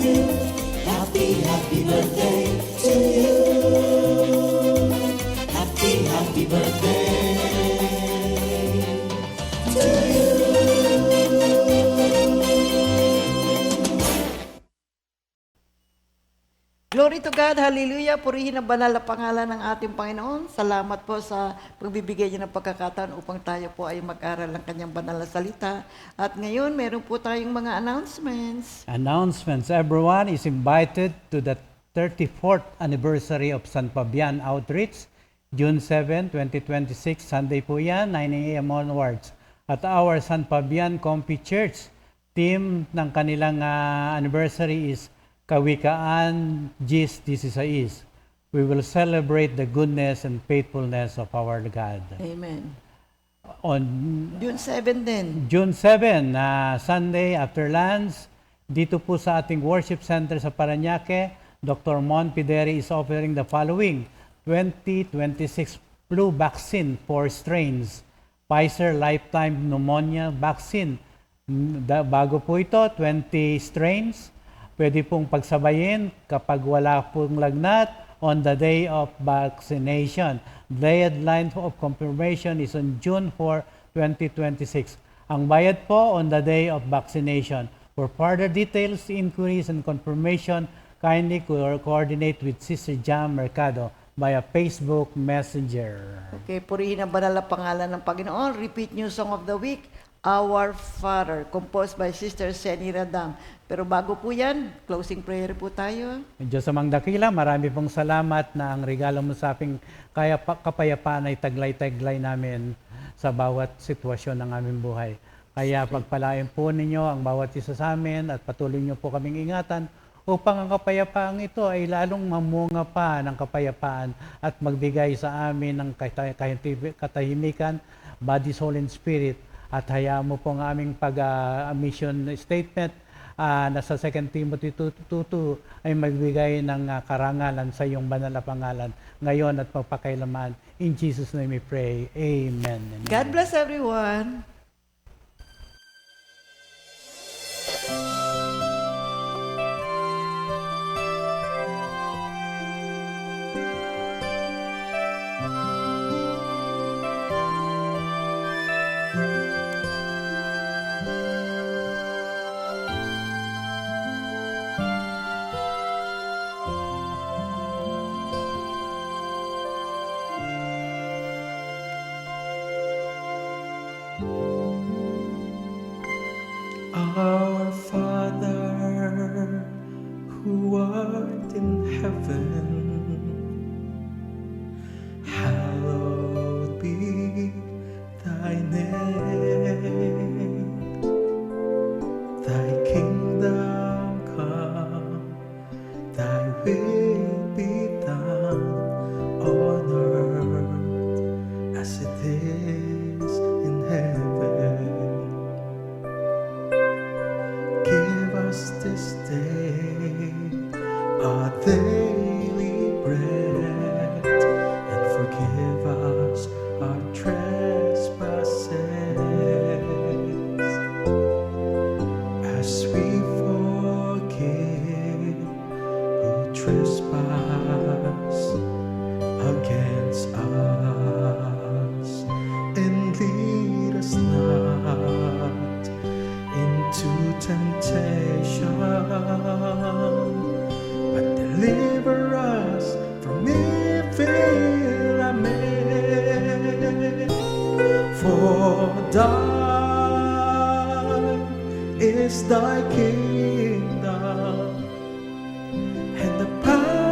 you. Happy, happy birthday to you. Happy, happy birthday to you. Glory to God, hallelujah, purihin ang banal na pangalan ng ating Panginoon. Salamat po sa pagbibigay niya ng pagkakataon upang tayo po ay mag-aral ng kanyang banal na salita. At ngayon, meron po tayong mga announcements. Announcements. Everyone is invited to the 34th anniversary of San Fabian Outreach, June 7, 2026. Sunday po yan, 9 a.m. onwards. At our San Fabian Comfy Church, theme ng kanilang anniversary is Kawikaan Gis 16. We will celebrate the goodness and faithfulness of our God. Amen. On June 7 din. June 7, Sunday after lunch, dito po sa ating worship center sa Parañaque, Dr. Mon Pideri is offering the following 2026 flu vaccine for strains, Pfizer Lifetime Pneumonia Vaccine. Bago po ito, 20 strains. Pwede pong pagsabayin kapag wala pong lagnat on the day of vaccination. Deadline of confirmation is on June 4, 2026. Ang bayad po on the day of vaccination. For further details, inquiries, and confirmation, kindly coordinate with Sister Jam Mercado via Facebook Messenger. Okay, purihin ang banal na pangalan ng Panginoon. Repeat new song of the week, Our Father, composed by Sister Seni Radam. Pero bago po yan, closing prayer po tayo. Diyos amang dakila, marami pong salamat na ang regalo mo sa aming kapayapaan ay taglay-taglay namin sa bawat sitwasyon ng aming buhay. Kaya pagpalain po ninyo ang bawat isa sa amin at patuloy niyo po kaming ingatan upang ang kapayapaang ito ay lalong mamunga pa ng kapayapaan at magbigay sa amin ng katahimikan, body, soul, and spirit. At hayaan mo po ang aming mission statement na sa 2 Timothy 2:2 ay magbigay ng karangalan sa iyong banal na pangalan ngayon at magpakailaman. In Jesus' name we pray. Amen. God bless everyone. Our Father, who art in heaven, hallowed be thy name. Thy kingdom come, thy will be done on earth as it is in heaven. Give us this day our daily bread, and forgive us our trespasses, as we forgive who trespass against us. And lead us not into temptation, but deliver us from evil. Amen. For thine is thy kingdom, and the power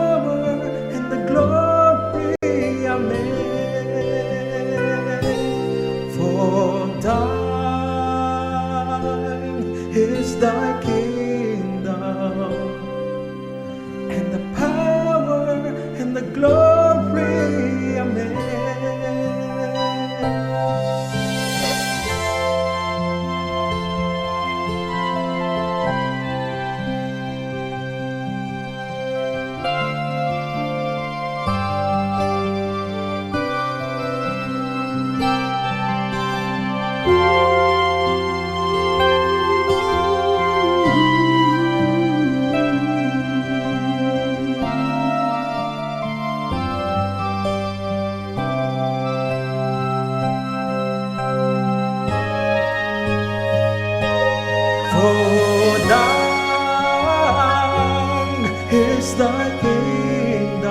is thy kingdom,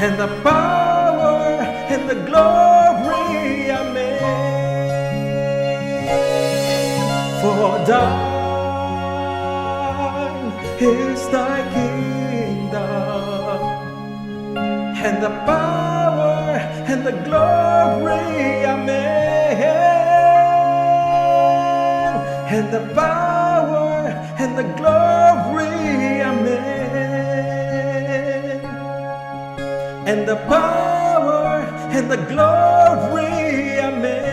and the power and the glory, amen. For thine is thy kingdom, and the power and the glory, amen. And the power and the glory, amen. And the power and the glory, amen.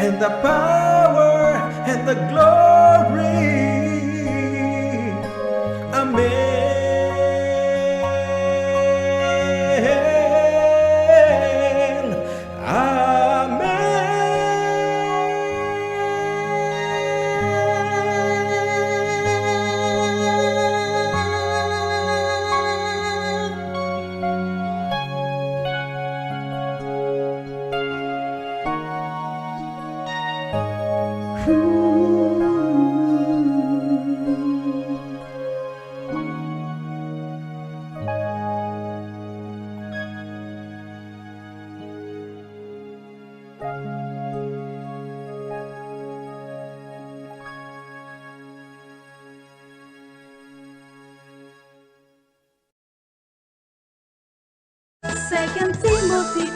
And the power and the glory, amen. Second Timothy